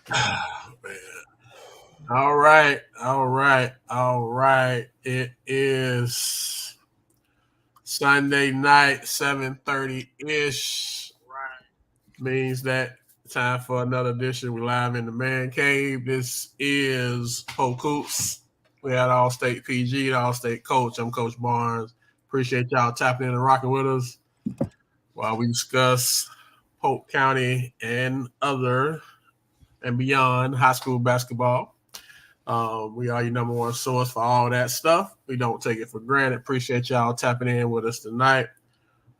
Man. All right, all right, all right. It is Sunday night, 7:30 ish. Means that time for another edition. We're live in the man cave. This is Polk. We had All State PG, All State Coach. I'm Coach Barnes. Appreciate y'all tapping in and rocking with us while we discuss Polk County and other and beyond high school basketball. We are your number one source for all that stuff. We don't take it for granted. Appreciate y'all tapping in with us tonight.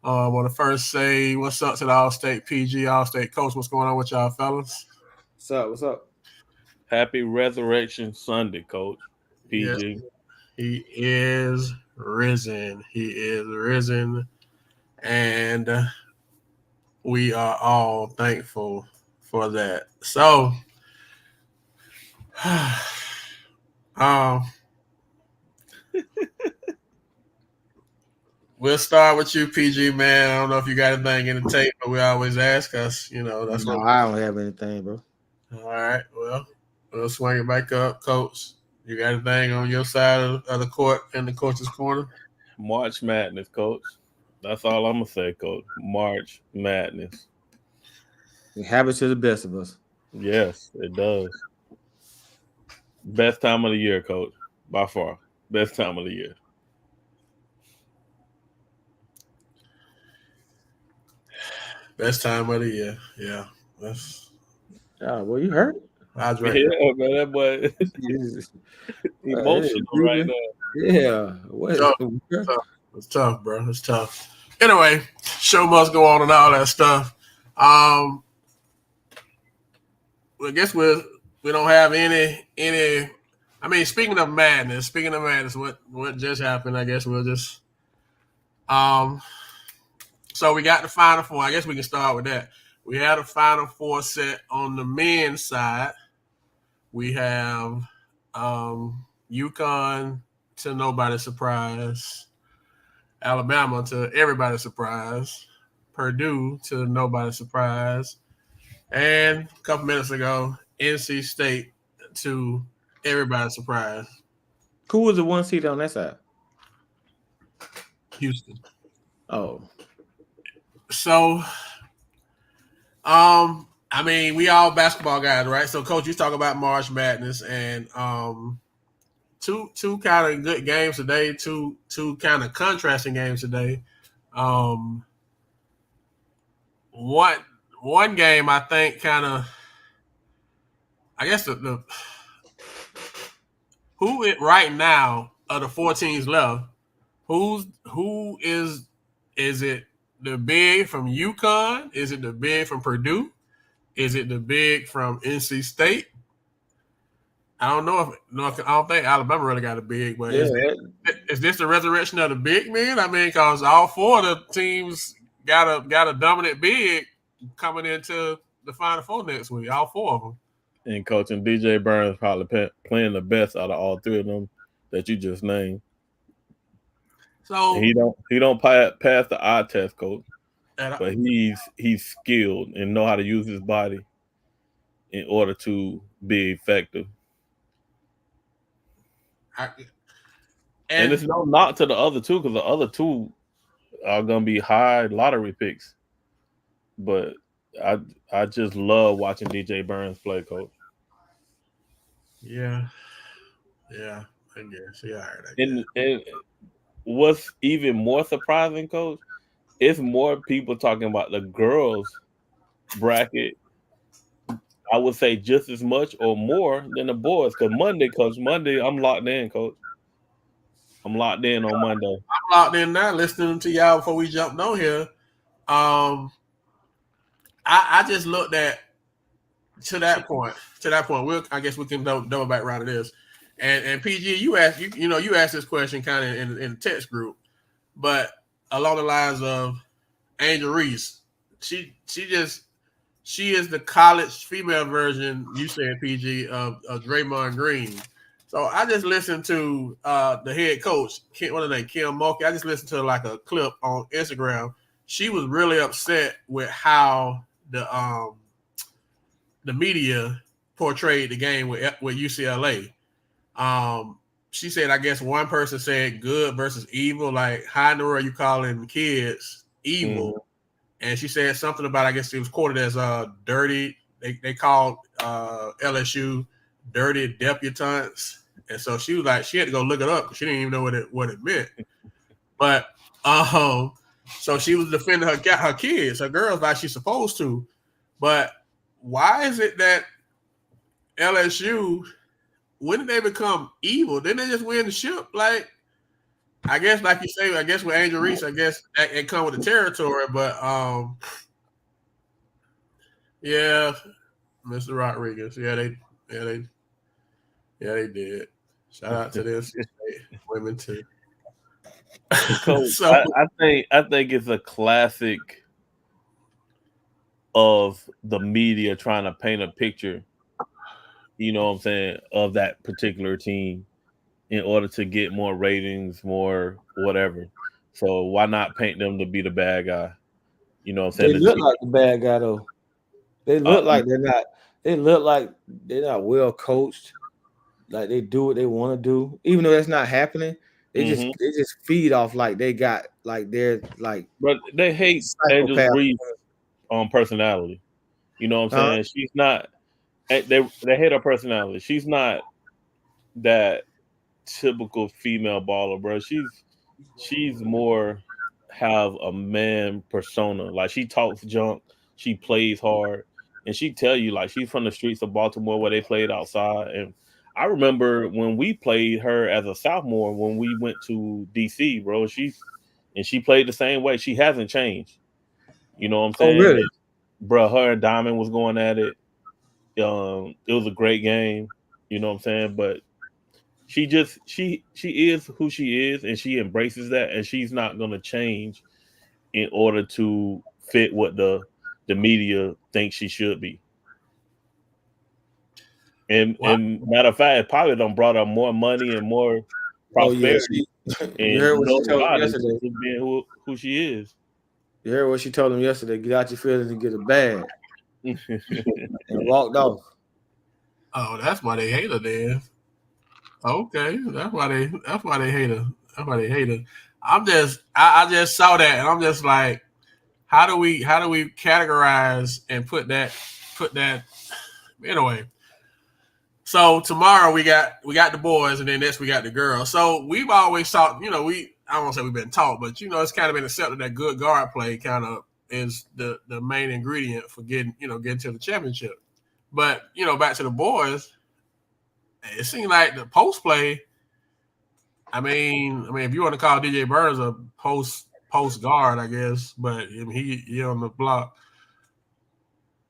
I want to first say what's up to the All State PG, All State Coach. What's going on with y'all, fellas? What's up? What's up? Happy Resurrection Sunday, Coach Yes, PG. he is risen. He is risen. And we are all thankful for that. So, um, we'll start with you, PG, man. I don't know if you got anything in the tape, but we always ask us. That's what. No, I don't have anything, bro. All right. Well, we'll swing it back up, Coach. You got anything on your side of the court in the coach's corner? March Madness, Coach. That's all I'm gonna say, Coach. March Madness. It happens to the best of us. Yes, it does. Best time of the year, Coach. By far, best time of the year. Best time of the year. Yeah. That's Oh, well, you heard I drink. Yeah, man, that boy it. emotional right now. Yeah. What? Tough. It's tough, bro. It's tough. Anyway, show must go on and all that stuff. I guess we don't have any. I mean, speaking of madness, what just happened? I guess we'll just um. So we got the final four. I guess we can start with that. We had a final four set on the men's side. We have UConn to nobody's surprise, Alabama to everybody's surprise, Purdue to nobody's surprise, and a couple minutes ago, NC State to everybody's surprise, Who was the one seat on that side? Houston. Oh, So, I mean, we all basketball guys, right? So, Coach, you talk about March Madness and two kind of good games today, two kind of contrasting games today. Um, one one game I think kind of, I guess the who it right now of the four teams left, who is it the big from UConn? Is it the big from Purdue? Is it the big from NC State? I don't know if no, I don't think Alabama really got a big, but yeah. is this the resurrection of the big men? I mean, because all four of the teams got a dominant big coming into the Final Four next week. All four of them. And Coach and DJ Burns probably playing the best out of all three of them that you just named. So He don't pass the eye test, Coach, and but he's skilled and know how to use his body in order to be effective. I, And it's no knock to the other two because the other two are gonna be high lottery picks. But I just love watching DJ Burns play, Coach. yeah, yeah, I guess. Yeah, all right, I guess. And what's even more surprising, Coach, it's more people talking about the girls bracket. I would say just as much or more than the boys. Cause Monday I'm locked in, Coach. I'm locked in on Monday. I'm locked in now, listening to y'all before we jumped on here. Um, I just looked at to that point. To that point, I guess we can double back around to this. And PG, you asked you asked this question kind of in the text group, but along the lines of Angel Reese, she is the college female version. You said PG of Draymond Green. So I just listened to the head coach, what are they, Kim Mulkey. I just listened to like a clip on Instagram. She was really upset with how the media portrayed the game with UCLA. She said, I guess one person said good versus evil. Like, how in the world are you calling kids evil? Mm-hmm. And she said something about, I guess it was quoted as dirty. They called LSU dirty debutantes. And so she was like, she had to go look it up because she didn't even know what it meant. But so she was defending her kids, her girls, like she's supposed to. But why is it that LSU, when did they become evil? Didn't they just win the ship? Like, I guess, like you say, I guess with Angel Reese, I guess it come with the territory. But yeah, Mr. Rodriguez, they did. Shout out to this women too. Coach, So I think it's a classic of the media trying to paint a picture, you know what I'm saying, of that particular team in order to get more ratings, more whatever. So why not paint them to be the bad guy? You know what I'm saying? They look like the bad guy though. They look like they're not. They look like they're not well coached. Like they do what they want to do, even though that's not happening. They just feed off like they got like they're like. But they hate Angel Reese on personality. You know what I'm saying? She's not. They hate her personality. She's not that typical female baller, bro. She's more have a man persona. Like she talks junk, she plays hard, and she tell you like she's from the streets of Baltimore where they played outside. And I remember when we played her as a sophomore when we went to DC, bro. She played the same way. She hasn't changed. You know what I'm saying? Oh, really? Bro, her and Diamond was going at it. It was a great game. You know what I'm saying? But she is who she is, and she embraces that, and she's not going to change in order to fit what the media thinks she should be. And matter of fact, it probably done brought her more money and more prosperity. You heard what she told him yesterday. Being who she is. You heard what she told him yesterday. Get out your feelings and get a bag. And walked off. Oh, that's why they hate her then. Okay, that's why they hate her. That's why they hate her. I just saw that and I'm just like, how do we categorize and put that anyway. So tomorrow we got the boys and then next we got the girls. So we've always thought, I don't want to say we've been taught, but it's kind of been accepted that good guard play kind of is the main ingredient for getting to the championship. But back to the boys, it seemed like the post play. I mean, if you want to call DJ Burns a post guard, I guess, but he on the block.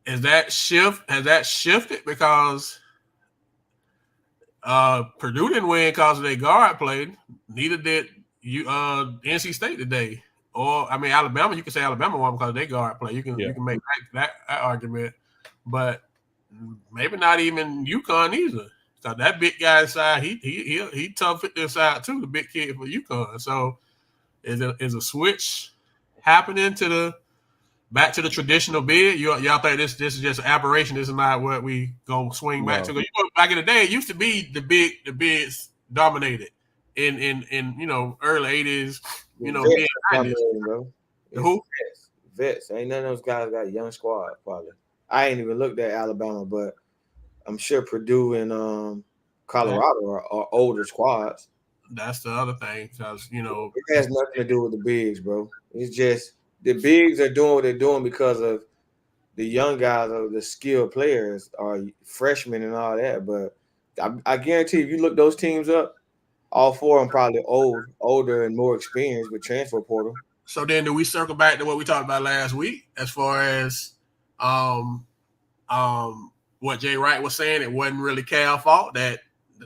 Has that shifted because Purdue didn't win because of their guard play. Neither did NC State today. Or Alabama. You can say Alabama won because of their guard play. You can make that argument, but maybe not even UConn either. So that big guy inside, he tough inside too. The big kid for UConn. So is a switch happening back to the traditional bid? Y'all think this is just an aberration? This is not what we gonna swing back to. Back in the day, it used to be the bids dominated in early 80s. Mid 90s. Who? Vets. Ain't none of those guys got a young squad. Probably. I ain't even looked at Alabama, but I'm sure Purdue and Colorado are older squads. That's the other thing, because it has nothing to do with the bigs, bro. It's just the bigs are doing what they're doing because of the young guys or the skilled players are freshmen and all that. But I guarantee if you look those teams up, all four of them probably older and more experienced with transfer portal. So then, do we circle back to what we talked about last week as far as what Jay Wright was saying? It wasn't really Cal's fault. That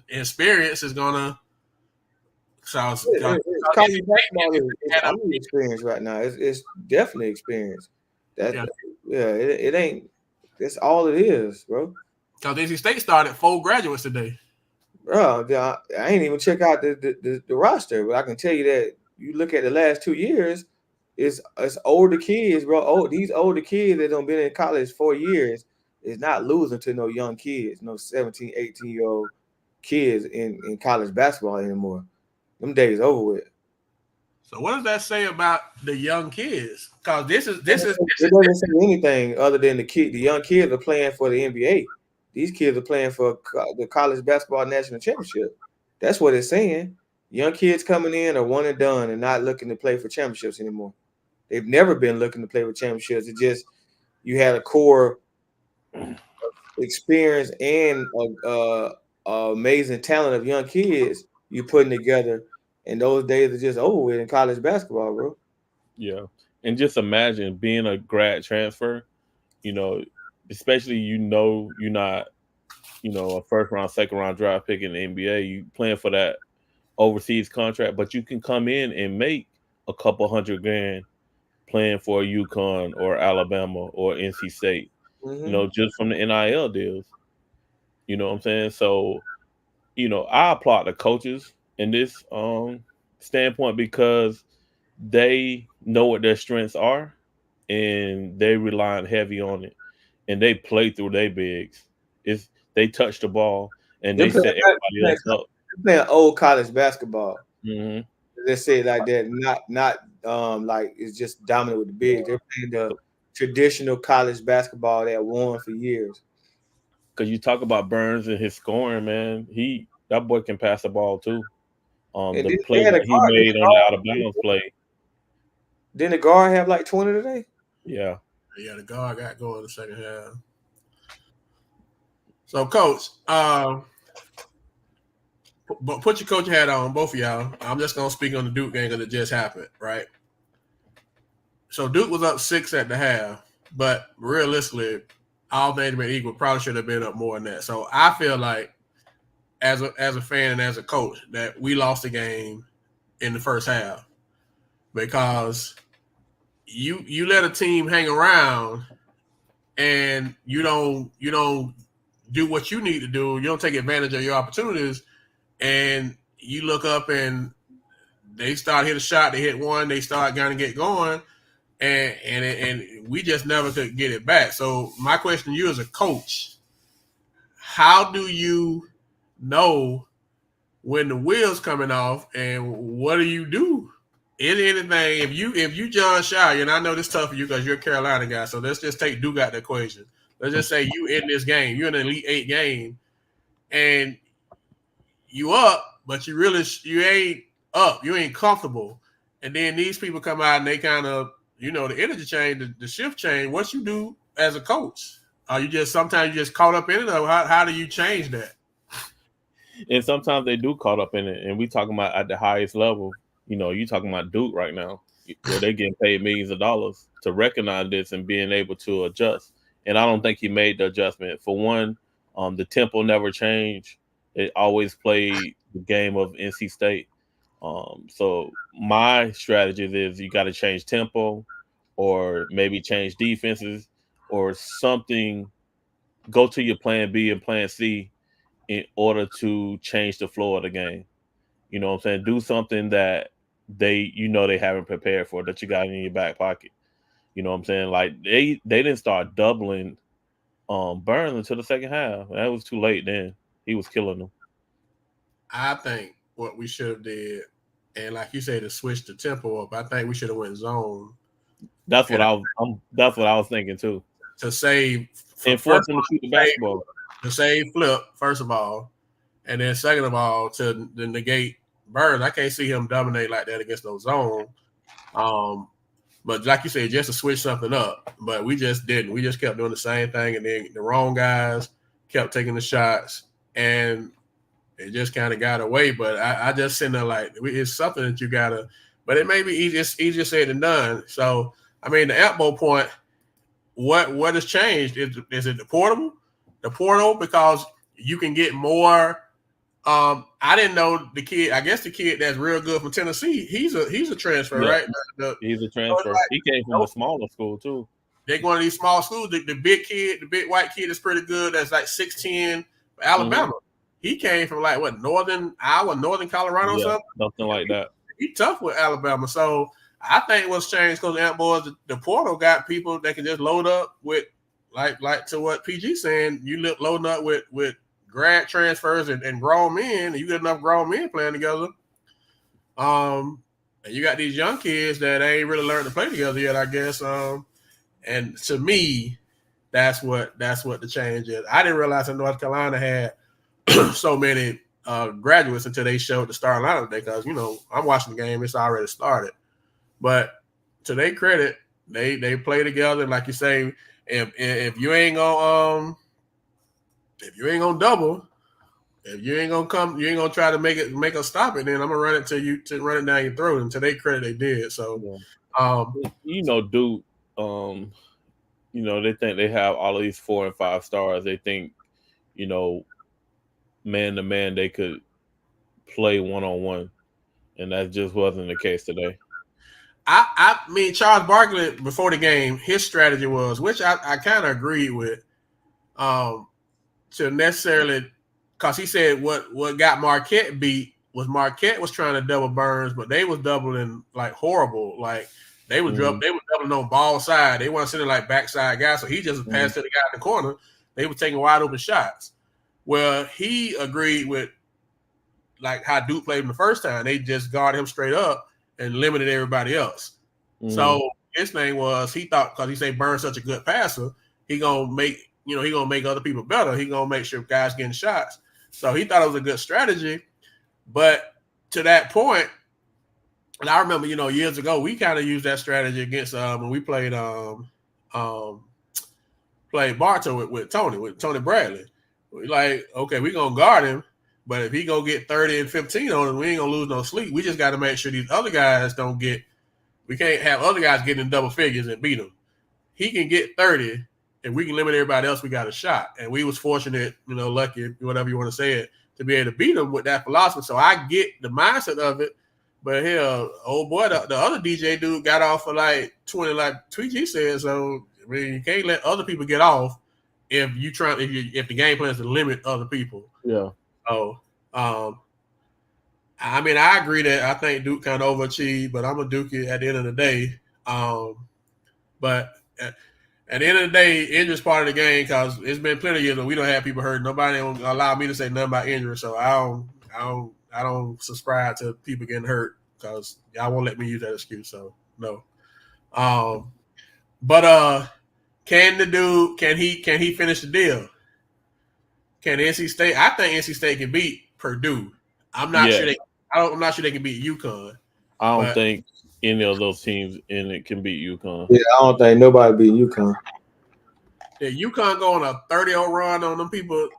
experience is gonna. I'm experience right now. It's definitely experience. It ain't. That's all it is, bro. Because NC State started 4 graduates today. Bro, I ain't even check out the roster, but I can tell you that you look at the last 2 years, it's older kids, bro. These older kids that done been in college 4 years is not losing to no young kids, no 17, 18-year-old kids in college basketball anymore. Them days over with. So what does that say about the young kids? Because It doesn't say anything other than the young kids are playing for the NBA. These kids are playing for the college basketball national championship. That's what it's saying. Young kids coming in are one and done and not looking to play for championships anymore. They've never been looking to play for championships. It just you had a core experience and amazing talent of young kids you putting together, and those days are just over with in college basketball, bro. Yeah. And just imagine being a grad transfer, you know, especially you're not, a first round, second round draft pick in the NBA. You playing for that overseas contract, but you can come in and make a couple hundred grand playing for UConn or Alabama or NC State, Mm-hmm. just from the NIL deals. You know what I'm saying? So, I applaud the coaches in this standpoint because they know what their strengths are and they rely heavy on it. And they play through their bigs. It's they touch the ball and They're they playing, set everybody else up. they're playing old college basketball. Hmm. Let's say it like that. Not like it's just dominant with the bigs. They're playing the traditional college basketball that won for years. Because you talk about Burns and his scoring, man. That boy can pass the ball too. And The they play had a that he guard. made on the out of bounds play, Didn't the guard have like 20 today? yeah. Yeah, the guard got going in the second half. So, coach, but put your coach hat on, both of y'all. I'm just gonna speak on the Duke game because it just happened, right? So Duke was up 6 at the half, but realistically, all things being equal, probably should have been up more than that. So I feel like, as a fan and as a coach, that we lost the game in the first half because you let a team hang around and you don't do what you need to do. You don't take advantage of your opportunities, and you look up and they start hit a shot. They hit one. They start going to get going, and we just never could get it back. So my question to you as a coach: how do you know when the wheels coming off, and what do you do? Anything if you John Shire, and I know this is tough for you because you're a Carolina guy, so let's just take Duke out the equation. Let's just say you in this game, you're in an Elite Eight game, and you up, but you ain't up, you ain't comfortable, and then these people come out and they kind of the energy change, the shift change. What you do as a coach? Are you just sometimes you just caught up in it, or how do you change that? And sometimes they do caught up in it. And we talking about at the highest level. You talking about Duke right now, where they getting paid millions of dollars to recognize this and being able to adjust. And I don't think he made the adjustment. For one, the tempo never changed. It always played the game of NC State. So my strategy is you got to change tempo, or maybe change defenses, or something. Go to your plan B and plan C in order to change the flow of the game. You know what I'm saying? Do something that they haven't prepared for, that you got in your back pocket. You know what I'm saying? Like they didn't start doubling Burns until the second half. That was too late then. He was killing them. I think what we should have did, and like you say, to switch the tempo up, I think we should have went zone That's what and that's what I was thinking too. to save And first force of them all, to shoot the basketball. to save Flip first of all, and then second of all to negate Burns. I can't see him dominate like that against those zone. Um, but like you said, just to switch something up, but we just didn't. We just kept doing the same thing, and then the wrong guys kept taking the shots, and it just kind of got away. But I just sitting there like it's something that you gotta. But it may be easier said than done. So I mean, the Ampo point. What has changed? Is it the portable? The portal because you can get more. I didn't know the kid. I guess the kid that's real good from Tennessee. He's a transfer, Yeah, right? he's a So it's transfer. like, He came from a smaller school too. they're going to these small schools. The big kid, the big white kid is pretty good. That's like 6'10", Hmm. Alabama. He came from like what northern Iowa, northern Colorado or Yeah, something. something like that. He tough with Alabama. So I think what's changed because Ant Boys, the portal got people that can just load up with like to what PG saying, you look loading up with grad transfers and grown men, and you get enough grown men playing together. And you got these young kids that ain't really learned to play together yet, I guess. And to me, that's what the change is. I didn't realize that North Carolina had so many graduates until they showed the starting lineup today. Because I'm watching the game; it's already started. But to their credit, they play together. And like you say, if you ain't gonna double, if you ain't gonna come, you ain't gonna try to make us stop it. Then I'm gonna run it to run it down your throat. And to their credit, they did. So, Duke. They think they have all of these 4 and 5 stars. They think, man to man, they could play 1-on-1, and that just wasn't the case today. I mean, Charles Barkley before the game, his strategy was, which I kind of agreed with, to necessarily, because he said what got Marquette beat was Marquette was trying to double Burns, but they was doubling like horrible, like. They were doubling on ball side. They weren't sitting like backside guys. So he just passed to the guy in the corner. They were taking wide open shots. Well, he agreed with like how Duke played him the first time. They just guarded him straight up and limited everybody else. So his thing was, he thought, because he said Burns such a good passer, he gonna make other people better. He gonna make sure guys getting shots. So he thought it was a good strategy. But to that point, and I remember, years ago, we kind of used that strategy against when we played Bartow with Tony Bradley. We like, okay, we're gonna guard him, but if he gonna get 30 and 15 on him, we ain't gonna lose no sleep. We just got to make sure these other guys don't get. We can't have other guys getting in double figures and beat him. He can get 30, and we can limit everybody else. We got a shot, and we was fortunate, lucky, whatever you want to say it, to be able to beat him with that philosophy. So I get the mindset of it. But hell, old boy, the other DJ dude got off for like 20, like TG said. So I mean, you can't let other people get off if the game plan is to limit other people. Yeah. So, I mean, I agree that I think Duke kind of overachieved, but I'm a Dookie at the end of the day. But at the end of the day, injury is part of the game, because it's been plenty of years that we don't have people hurt. Nobody don't allow me to say nothing about injury, so I don't subscribe to people getting hurt, because y'all won't let me use that excuse. So no. But can he finish the deal? Can NC State? I think NC State can beat Purdue. I'm not sure they can beat UConn. I don't think any of those teams in it can beat UConn. Yeah, I don't think nobody beat UConn. Yeah, UConn go on a 30-0 run on them people.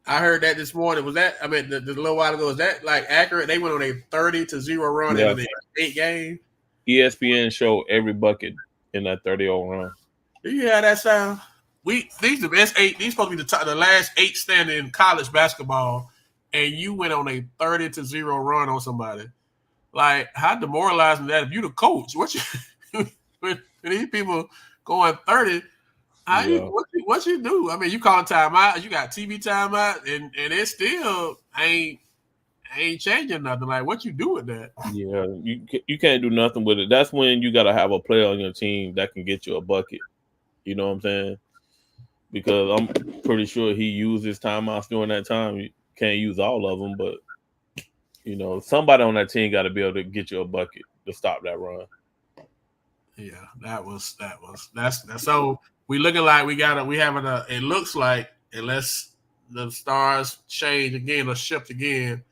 I heard that this morning. Was that? I mean, the little while ago. Is that like accurate? They went on a 30-0 run in the 8 game. ESPN showed every bucket in that 30-0 run. Do you hear that sound? These the best 8. These supposed to be the last 8 standing in college basketball, and you went on a 30-0 run on somebody. Like, how demoralizing that? If you the coach, what you when these people going 30? What you do? I mean, you call timeout. You got TV timeout, and it still ain't changing nothing. Like, what you do with that? Yeah, you can't do nothing with it. That's when you got to have a player on your team that can get you a bucket. You know what I'm saying? Because I'm pretty sure he used his timeouts during that time. You can't use all of them, but somebody on that team got to be able to get you a bucket to stop that run. Yeah, that's so we looking like it looks like, unless the stars change again or shift again,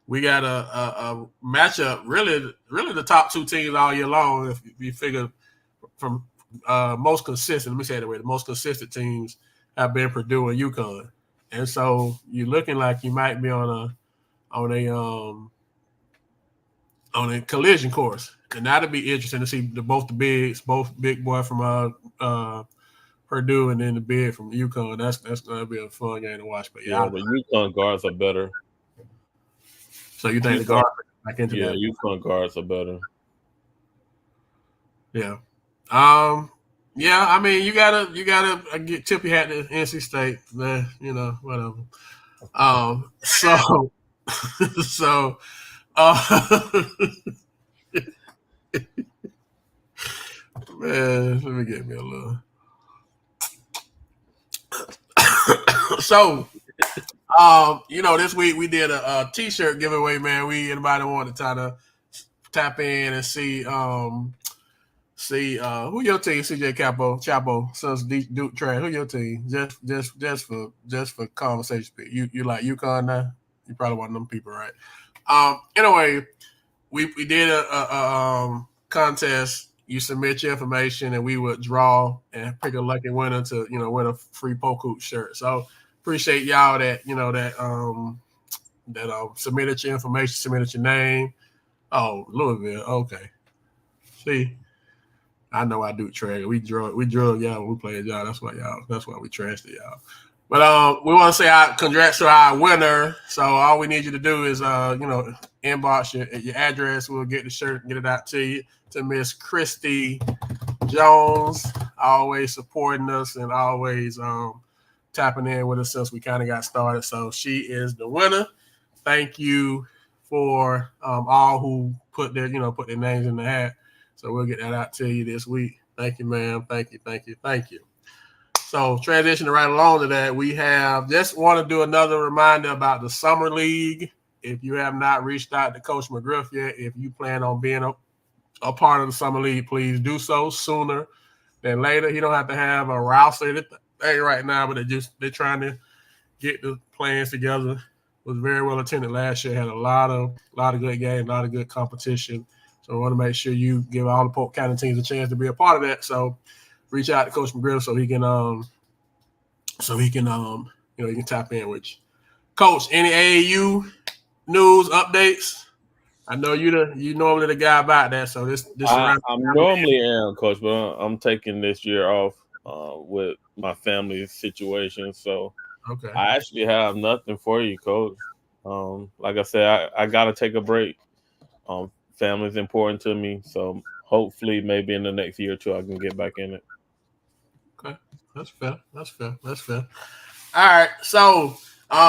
we got a matchup, really the top 2 teams all year long, if you figure from most consistent, let me say it that way, the most consistent teams have been Purdue and UConn. And so you're looking like you might be on a collision course. And that'll be interesting to see both big boy from Purdue and then the big from UConn. That's gonna be a fun game to watch. But yeah, the UConn guards are better. So you think the guards are back into that? Yeah, UConn guards are better. Yeah. Yeah, I mean, you gotta get tip your hat to NC State, man. Whatever. Man, let me get me a little. So, this week we did a t-shirt giveaway, man. Anybody want to try to tap in and see who your team, CJ Chapo, since Duke Trash, who your team? Just for conversation. You like UConn now? You probably one of them people, right? Anyway, we did a contest. You submit your information, and we would draw and pick a lucky winner to win a free Polk shirt. So appreciate y'all that submitted your information, submitted your name. Oh, Louisville, okay. See, I know I do trash. We drug y'all when we played y'all. That's why we trashed y'all. But we want to say congrats to our winner. So all we need you to do is inbox your address. We'll get the shirt and get it out to you, to Miss Christy Jones, always supporting us and always tapping in with us since we kind of got started. So she is the winner. Thank you for all who put their names in the hat. So we'll get that out to you this week. Thank you, ma'am. Thank you. So transitioning right along to that, we just want to do another reminder about the Summer League. If you have not reached out to Coach McGriff yet, if you plan on being a part of the Summer League, please do so sooner than later. You don't have to have a roster thing right now, but they're trying to get the plans together. Was very well attended last year. Had a lot of good games, a lot of good competition. So I want to make sure you give all the Polk County teams a chance to be a part of that. So reach out to Coach McGriff so he can you can tap in with you. Coach, any AAU news updates? I know you normally the guy about that. So this I'm normally Coach, but I'm taking this year off with my family situation. So okay. I actually have nothing for you, Coach. Like I said, I gotta take a break. Family's important to me, so hopefully maybe in the next year or two I can get back in it. Okay, that's fair. All right, so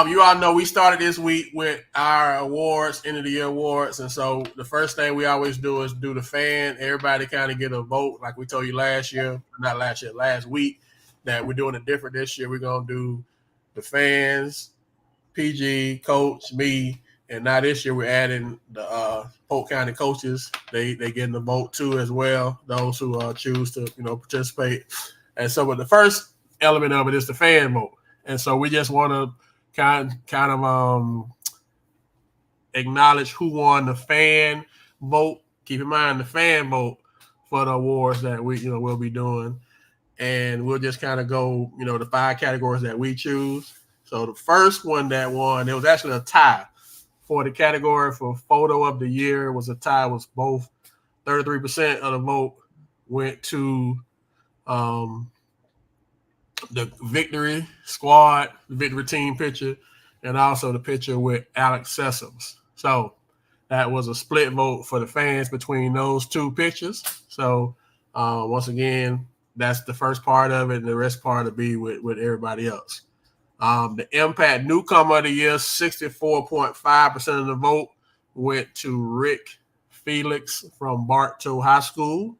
you all know we started this week with our awards, end of the year awards, and so the first thing we always do is do the fan. Everybody kind of get a vote, like we told you last week, that we're doing it different this year. We're gonna do the fans, PG, Coach, me, and now this year we're adding the Polk County coaches. They getting the vote too as well. Those who choose to participate. And so, the first element of it is the fan vote. And so we just want to kind of acknowledge who won the fan vote. Keep in mind the fan vote for the awards that we'll be doing, and we'll just kind of go the 5 categories that we choose. So the first one that won, it was actually a tie for the category for photo of the year. It was a tie. It was both 33% of the vote went to the victory squad, the victory team picture, and also the picture with Alex Sessoms. So that was a split vote for the fans between those 2 pictures. So once again, that's the first part of it, and the rest part will be with everybody else. The Impact Newcomer of the Year, 64.5% of the vote went to Rick Felix from Bartow High School.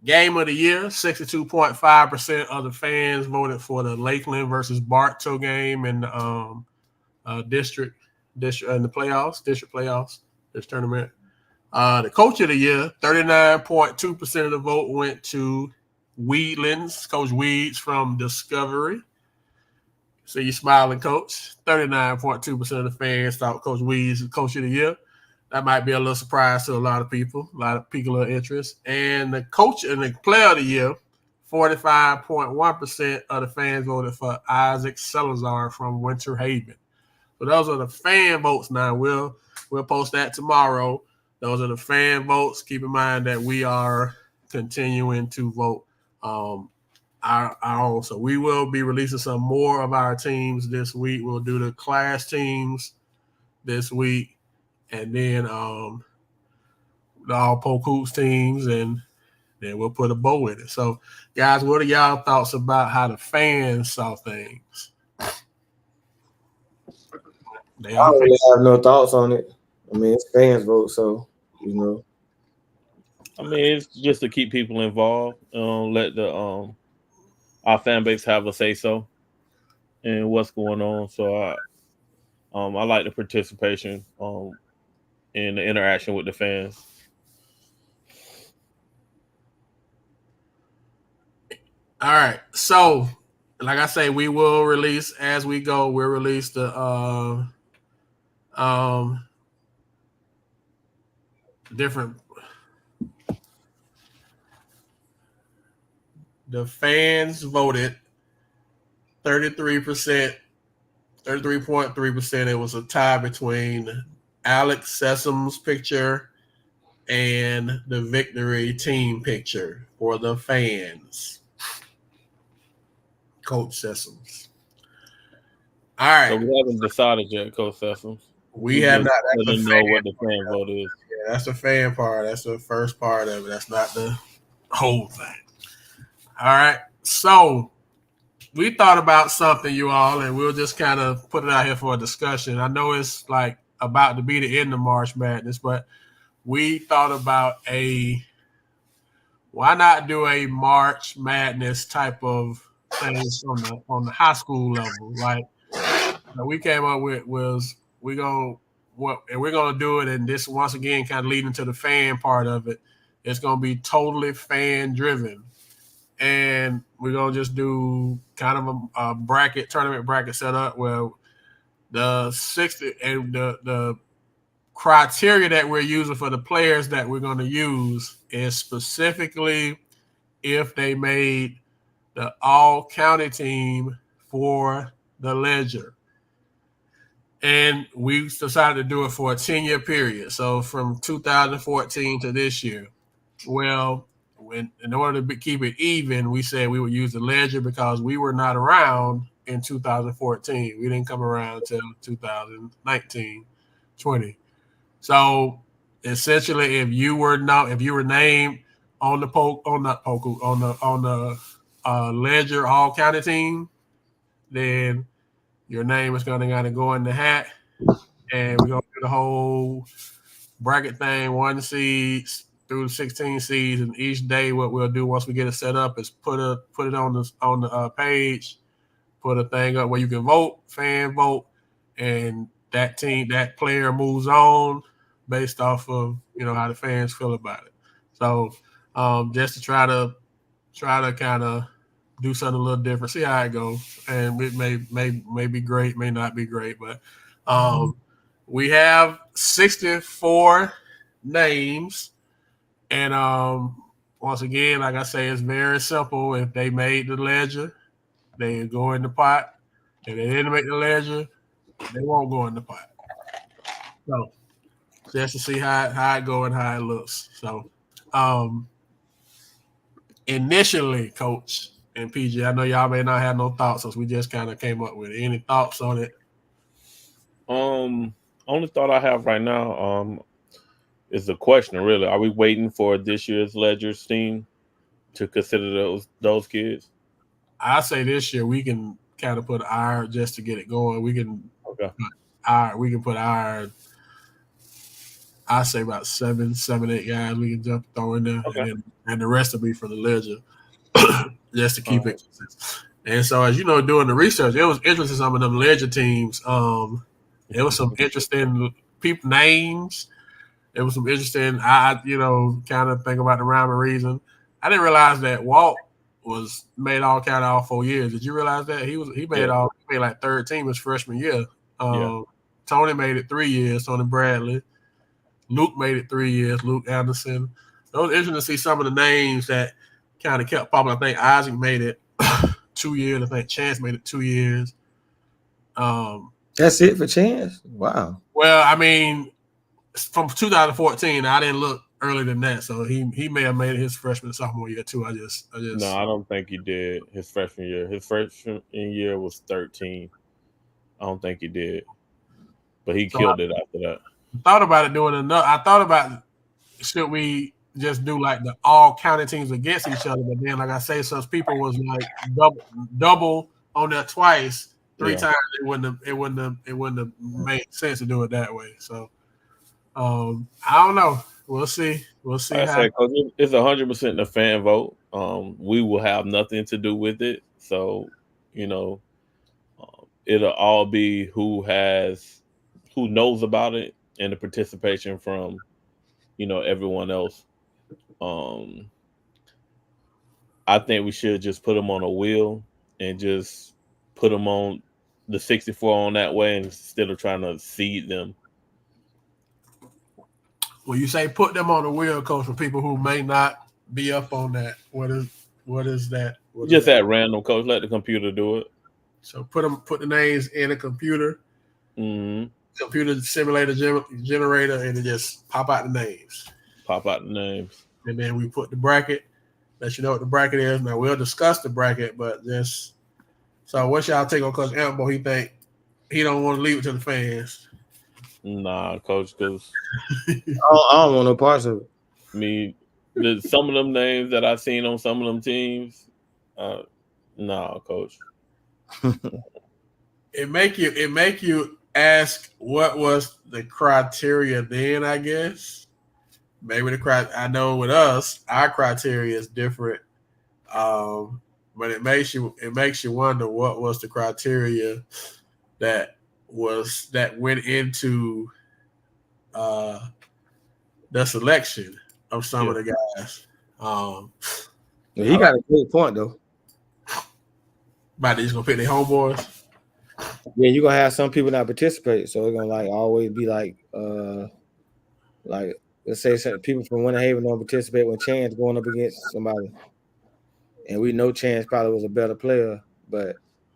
Game of the Year, 62.5% of the fans voted for the Lakeland versus Bartow game in the district in the playoffs, district playoffs, this tournament. The Coach of the Year, 39.2% of the vote went to Weedlands, Coach Weeds from Discovery. So you smiling, Coach. 39.2% of the fans thought Coach Weeds was Coach of the Year. That might be a little surprise to a lot of people, a lot of people of interest. And the Coach and the Player of the Year, 45.1% of the fans voted for Isaac Salazar from Winter Haven. So those are the fan votes. Now we'll post that tomorrow. Those are the fan votes. Keep in mind that we are continuing to vote our own. So we will be releasing some more of our teams this week. We'll do the class teams this week, and then the all Polk Hoops teams, and then we'll put a bow in it. So, guys, what are y'all thoughts about how the fans saw things? I don't really have no thoughts on it. I mean, it's fans vote, so I mean, it's just to keep people involved. Let the our fan base have a say so. and what's going on. So I like the participation and the interaction with the fans. All right. So, like I say, we will release as we go. We'll release um different the fans voted 33%, 33.3%. It was a tie between Alex Sessoms' picture and the victory team picture for the fans. Coach Sessoms. All So right. we haven't decided yet, Coach Sessoms. We We have just not. That's didn't the know fan. what the fan vote is. Yeah, that's the fan part. That's the first part of it. That's not the whole thing. All right. So we thought about something, you all, and we'll just kind of put it out here for a discussion. I know it's like about to be the end of March Madness, but we thought about why not do a March Madness type of thing on the high school level? Like that we came up with was we're gonna do it, and this once again kind of leading to the fan part of it. It's gonna be totally fan driven, and we're gonna just do kind of a bracket tournament bracket setup where the 60 and the criteria that we're using for the players that we're going to use is specifically if they made the all county team for the ledger. And we decided to do it for a 10-year period. So from 2014 to this year. Well, in order to keep it even, we said we would use the ledger because we were not around in 2014. We didn't come around until 2019, 20. So essentially, if you were named on the Polk on not Polk on the ledger all county team, then your name is going to kind of go in the hat, and we're going to do the whole bracket thing, one seeds through the 16 seeds, and each day what we'll do once we get it set up is put it on the page, put a thing up where you can vote, fan vote, and that player moves on based off of how the fans feel about it. So just to try to kind of do something a little different, see how it goes, and it may be great, may not be great, but we have 64 names, and once again, like I say, it's very simple. If they made the ledger, they go in the pot. If they didn't make the ledger, they won't go in the pot. So just to see how it go and how it looks. So um initially, Coach and PG, I know y'all may not have no thoughts since we just kind of came up with it. Any thoughts on it? Only thought I have right now is the question really: are we waiting for this year's Ledger's team to consider those kids? I say this year we can kind of put our just to get it going. Okay. We can put our I say about seven, 8 guys we can jump throw in there, Okay. and the rest will be for the ledger, just to All keep right. it consistent. And so, as you know, doing the research, it was interesting. Some of them ledger teams. There was some interesting people names. There was some interesting. I kind of think about the rhyme and reason. I didn't realize that Walt was made all count all 4 years. Did you realize that he made Yeah. like third team his freshman year? Yeah. Tony made it 3 years. Tony Bradley. Luke made it 3 years. Luke Anderson. It was interesting to see some of the names that kind of kept popping. I think Isaac made it 2 years. I think Chance made it 2 years. That's it for Chance. Wow. Well, I mean, from 2014, I didn't look earlier than that, so he may have made it his freshman and sophomore year too. No, I don't think he did his freshman year. His freshman year was 13. I don't think he did, but he so I killed it after that. thought about it doing another. I thought about should we just do like the all county teams against each other, but then like I say, since people was like double on that twice, three Yeah. times, it wouldn't have made sense to do it that way. So I don't know. We'll see. We'll see Like I how. said, because it's 100% the fan vote. We will have nothing to do with it. So, you know, it'll all be who knows about it and the participation from everyone else. Um, I think we should just put them on a wheel and just put them on the 64 on that way instead of trying to seed them. When you say put them on the wheel, coach, for people who may not be up on that, what is that? What is Just that? at random, coach. Let the computer do it. So put the names in a computer, Mm-hmm. computer simulator generator, and it just pop out the names. Pop out the names. And then we put the bracket. Let you know what the bracket is. Now we'll discuss the bracket, but just so what's y'all take on Coach Ambo? He think he don't want to leave it to the fans. Nah, coach, because I don't want no parts of it. some of them names that I've seen on some of them teams, nah, coach. It make you ask what was the criteria then, I guess. Maybe I know with us, our criteria is different. But it makes you wonder what was the criteria that went into the selection of some of the guys. He got a good point though. But they just gonna pick their homeboys. Yeah, you're gonna have some people not participate, so it's gonna like always be like let's say some people from Winter Haven don't participate when Chance going up against somebody, and we know Chance probably was a better player, but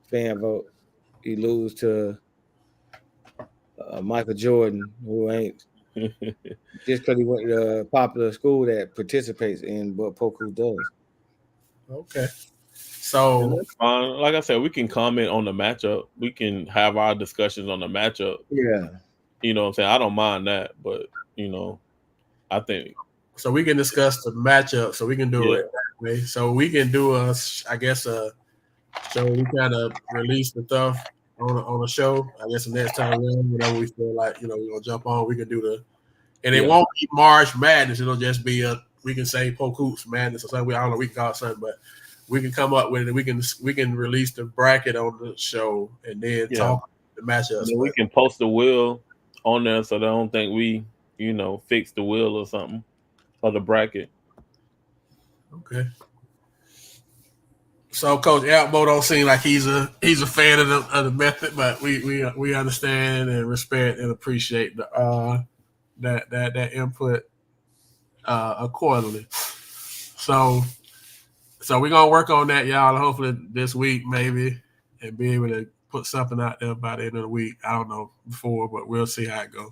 fan vote he lose to Michael Jordan, who ain't just because he went to a popular school that participates in what Poku does. Okay. So that's fine. Like I said, we can comment on the matchup. We can have our discussions on the matchup. Yeah. You know what I'm saying? I don't mind that, but I think so we can discuss the matchup. So we can do it that way. So we can do so we kind of release the stuff on a show. I guess the next time around, whenever we feel like we're gonna jump on, we can do and it won't be March Madness. It'll just be we can say Polk Hoops Madness or something. I don't know. We can call it something, but we can come up with it. We can release the bracket on the show and then talk the matchups. We can post the wheel on there so they don't think we fix the wheel or something or the bracket. Okay. So Coach Elmo don't seem like he's a fan of the method, but we understand and respect and appreciate the that input accordingly. So we're gonna work on that, y'all. Hopefully this week maybe, and be able to put something out there by the end of the week. I don't know before, but we'll see how it goes.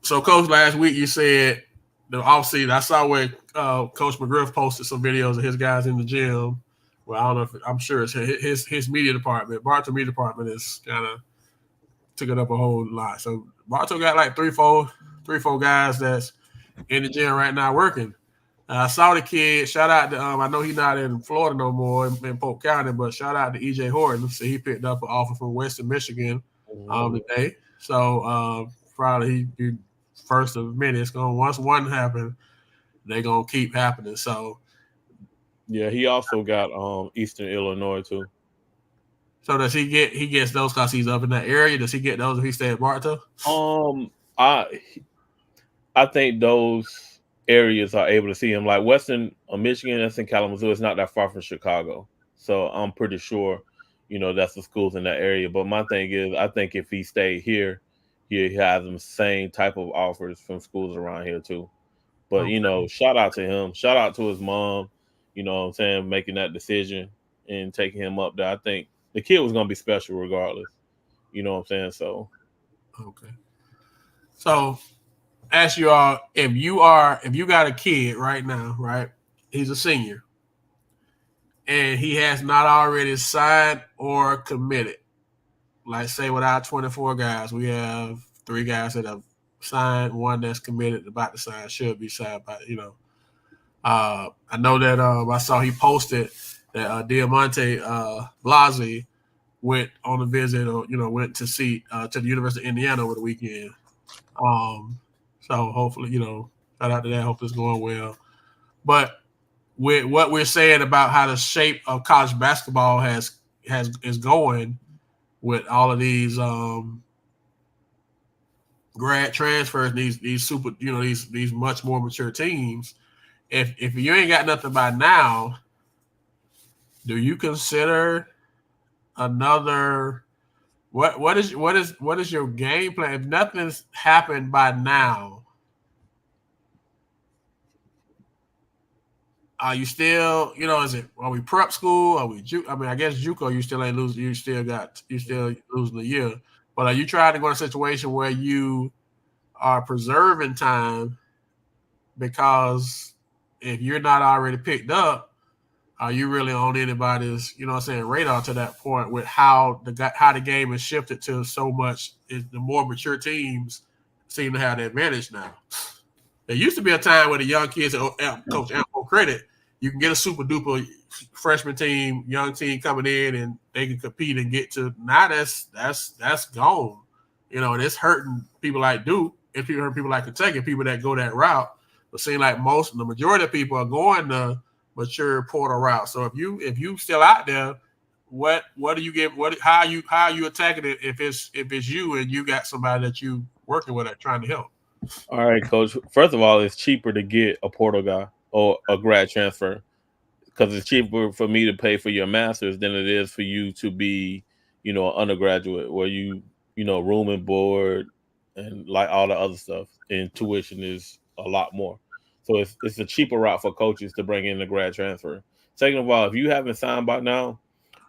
So Coach, last week you said the offseason. I saw where Coach McGriff posted some videos of his guys in the gym. Well, I don't know I'm sure it's his media department. Bartow media department is kind of took it up a whole lot. So Bartow got like three, four guys that's in the gym right now working. I saw the kid. Shout out to I know he's not in Florida no more in Polk County, but shout out to EJ Horton. So he picked up an offer from Western Michigan today. So probably he first of many. It's going once one happen, they're gonna keep happening. So yeah, he also got Eastern Illinois too. So does he gets those because he's up in that area? Does he get those if he stay at Bartow? I think those areas are able to see him. Like Western Michigan, that's in Kalamazoo. It's not that far from Chicago, so I'm pretty sure, that's the schools in that area. But my thing is, I think if he stayed here, he has the same type of offers from schools around here too. But shout out to him. Shout out to his mom. You know what I'm saying, making that decision and taking him up there. I think the kid was gonna be special regardless. You know what I'm saying? So okay. So ask you all, if you got a kid right now, right? He's a senior, and he has not already signed or committed. Like say with our 24 guys, we have 3 guys that have signed, 1 that's committed, about to sign, should be signed by I know that I saw he posted that Diamante Blasi went on a visit or went to see to the University of Indiana over the weekend. So hopefully, shout out to that. Hope it's going well. But with what we're saying about how the shape of college basketball has is going with all of these grad transfers, these super, these much more mature teams. If you ain't got nothing by now, do you consider another? What is your game plan? If nothing's happened by now, are you still, is it, are we prep school? Are we I mean, I guess JUCO, you still ain't losing. You still losing a year. But are you trying to go in a situation where you are preserving time because if you're not already picked up, are you really on anybody's, radar to that point with how the game has shifted to so much? The more mature teams seem to have the advantage now. There used to be a time where the young kids, Coach Ample credit, you can get a super duper freshman team, young team coming in, and they can compete and get to. Now that's gone. And it's hurting people like Duke, and people like Kentucky, people that go that route. But seeing like the majority of people are going the mature portal route. So if you still out there, what do you get? How are you attacking it if it's you and you got somebody that you working with that trying to help? All right, coach. First of all, it's cheaper to get a portal guy or a grad transfer because it's cheaper for me to pay for your master's than it is for you to be, an undergraduate where room and board and like all the other stuff. And tuition is a lot more. So it's a cheaper route for coaches to bring in a grad transfer. Second of all, if you haven't signed by now,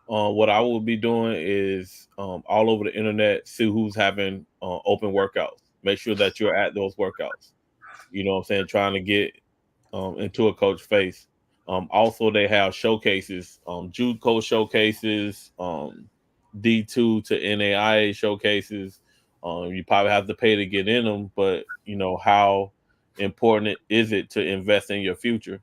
what I will be doing is all over the internet, see who's having open workouts. Make sure that you're at those workouts. You know what I'm saying? Trying to get into a coach face. Also, they have showcases, JUCO showcases, D2 to NAIA showcases. You probably have to pay to get in them, but how important is it to invest in your future?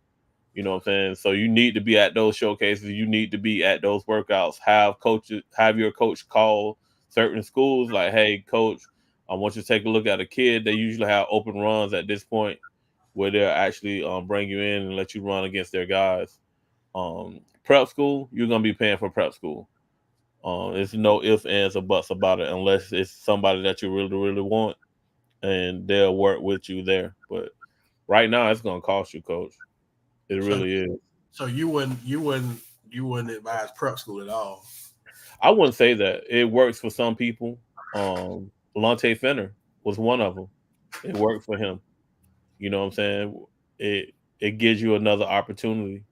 You know what I'm saying? So you need to be at those showcases. You need to be at those workouts. Have your coach call certain schools like, hey, coach, I want you to take a look at a kid. They usually have open runs at this point where they'll actually bring you in and let you run against their guys. Prep school, you're gonna be paying for prep school. There's no ifs, ands, or buts about it unless it's somebody that you really, really want, and they'll work with you there. But right now, it's gonna cost you, coach. It So really is. so you wouldn't advise prep school at all. I wouldn't say that. It works for some people. Lante Fenner was one of them. It worked for him. You know what I'm saying? It gives you another opportunity.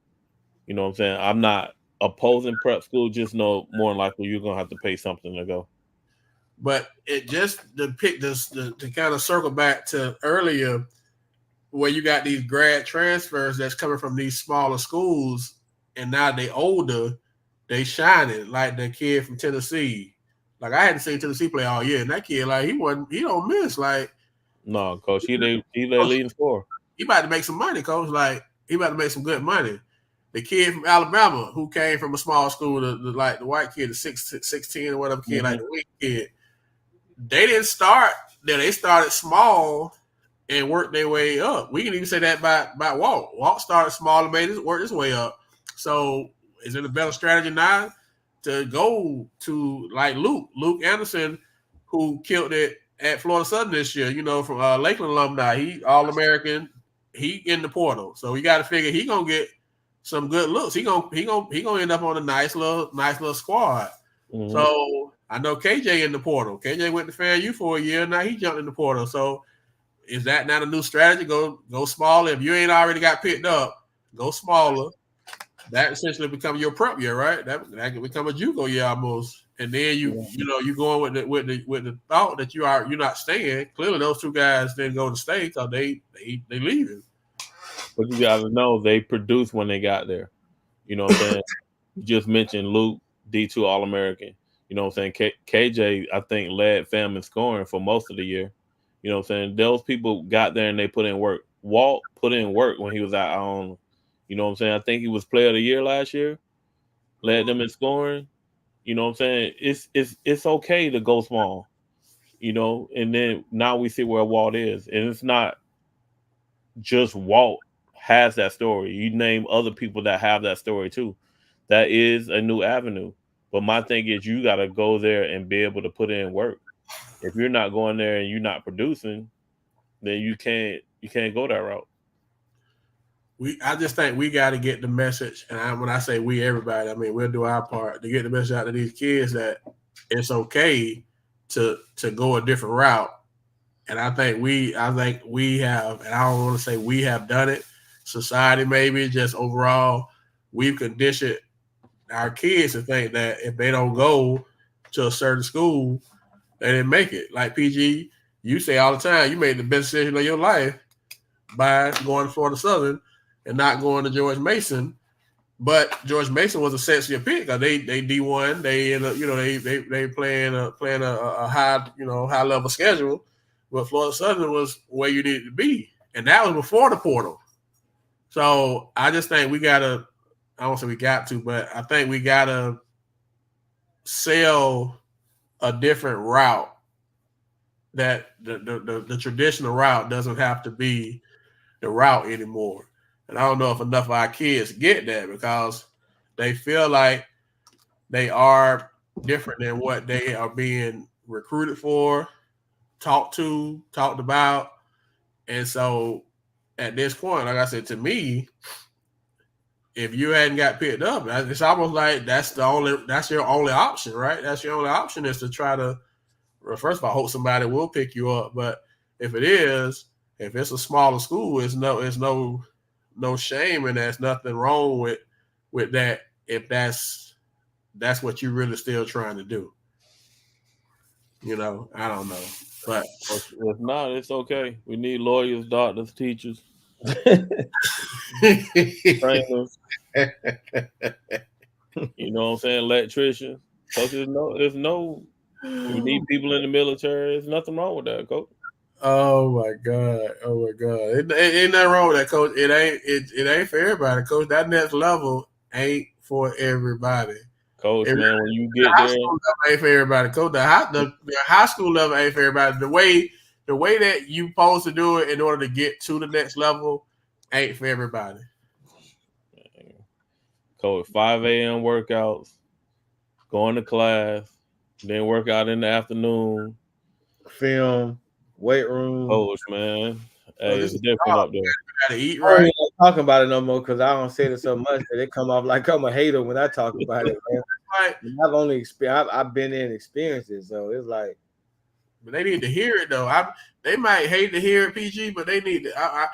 You know what I'm saying? I'm not opposing prep school. Just know more than likely you're gonna have to pay something to go. But it just to pick this to kind of circle back to earlier where you got these grad transfers that's coming from these smaller schools and now they older, they shining like the kid from Tennessee. Like I hadn't seen Tennessee play all year, and that kid like he don't miss. Like No, coach, he leading score. he about to make some money, coach. Like he about to make some good money. The kid from Alabama who came from a small school, like the white kid, the 16 or whatever kid, like Mm-hmm. the weak kid, they didn't start there. They started small and worked their way up. We can even say that by Walt. Walt started small and worked his way up. So is it a better strategy now to go to like Luke Anderson, who killed it at Florida Southern this year? From Lakeland alumni. He All American. He in the portal, so we got to figure he gonna get some good looks. He gonna end up on a nice little squad. Mm-hmm. So I know KJ in the portal. KJ went to FAMU for a year. Now he jumped in the portal. So is that not a new strategy? Go smaller. If you ain't already got picked up, go smaller. That essentially become your prep year, right? That can become a JUCO year almost. And then Yeah. you going with the thought that you're not staying. Clearly, those two guys didn't go to stay because they leaving. But you gotta know they produced when they got there. You know what I'm saying? You just mentioned Luke, D2 All American. You know what I'm saying? KJ, I think, led fam in scoring for most of the year. You know what I'm saying? Those people got there and they put in work. Walt put in work when he was out on, you know what I'm saying? I think he was player of the year last year, led them in scoring. You know what I'm saying? It's okay to go small, and then now we see where Walt is. And it's not just Walt has that story. You name other people that have that story too. That is a new avenue. But my thing is, you got to go there and be able to put in work. If you're not going there and you're not producing, then you can't go that route. I just think we got to get the message, and when I say we, everybody, I mean we'll do our part to get the message out to these kids that it's okay to go a different route. And I think we have, and I don't want to say we have done it. Society maybe just overall, we've conditioned our kids to think that if they don't go to a certain school, they didn't make it. Like PG, you say all the time, you made the best decision of your life by going to Florida Southern and not going to George Mason. But George Mason was essentially a pick. They D1. They they playing a high level schedule. But Florida Southern was where you needed to be, and that was before the portal. So I just think we gotta. I don't say we got to, but I think we gotta sell a different route. That the traditional route doesn't have to be the route anymore. And I don't know if enough of our kids get that because they feel like they are different than what they are being recruited for, talked about. And so at this point, like I said, to me, if you hadn't got picked up, it's almost like that's your only option, right? That's your only option is to try to, well, first of all, hope somebody will pick you up. But if it's a smaller school, it's no shame and there's nothing wrong with that if that's what you're really still trying to do. I don't know. But if not, it's okay. We need lawyers, doctors, teachers, trainers. You know what I'm saying? Electricians. Coach, there's no. We need people in the military. There's nothing wrong with that, coach. Oh my god! Ain't nothing wrong with that, coach. It ain't for everybody, coach. That next level ain't for everybody. Coach, man, when you The get high there, school level ain't for everybody, coach. The high school level ain't for everybody. The way that you supposed to do it in order to get to the next level ain't for everybody. coach, 5 a.m. workouts, going to class, then work out in the afternoon. Film, weight room. Coach, man. Hey, it's is different up there. Gotta eat I right. don't talk about it no more because I don't say it so much that it come off like I'm a hater when I talk about it, man. Right. I've only I've been in experiences, so it's like. But they need to hear it though. They might hate to hear it, PG, but they need to.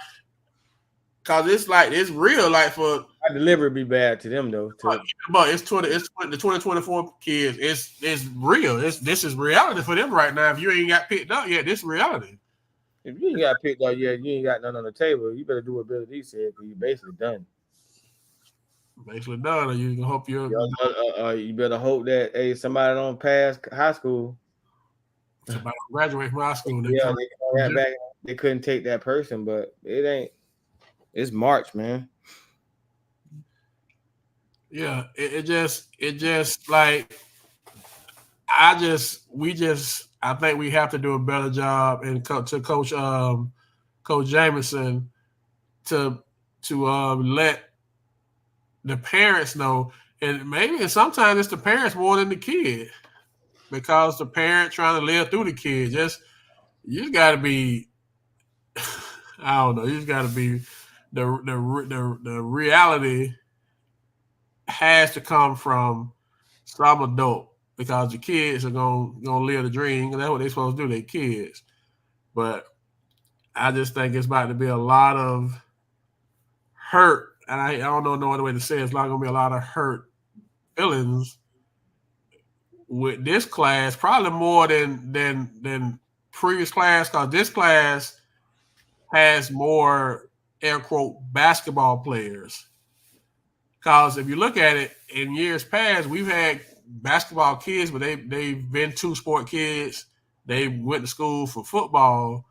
Cause it's real. Like for my delivery be bad to them though. But it's the 2024 kids. It's real. This is reality for them right now. If you ain't got picked up yet, this is reality. If you ain't got picked up yet, you ain't got nothing on the table. You better do what Billy D said because you basically done. Basically done. Or you can hope you're. You better hope that somebody don't pass high school. Somebody graduate from high school. They couldn't take that person, but it ain't. It's March, man. Yeah, it just like I think we have to do a better job and to Coach Jameson to let the parents know, and sometimes it's the parents more than the kid because the parent trying to live through the kid. You just got to be, I don't know, you just got to be the reality has to come from some adult because the kids are gonna live the dream. That's what they're supposed to do. They kids, but I just think it's about to be a lot of hurt, and I don't know no other way to say it. It's not gonna be a lot of hurt feelings with this class, probably more than previous class, because this class has more air quote basketball players. Because if you look at it, in years past, we've had basketball kids, but they've been two-sport kids. They went to school for football.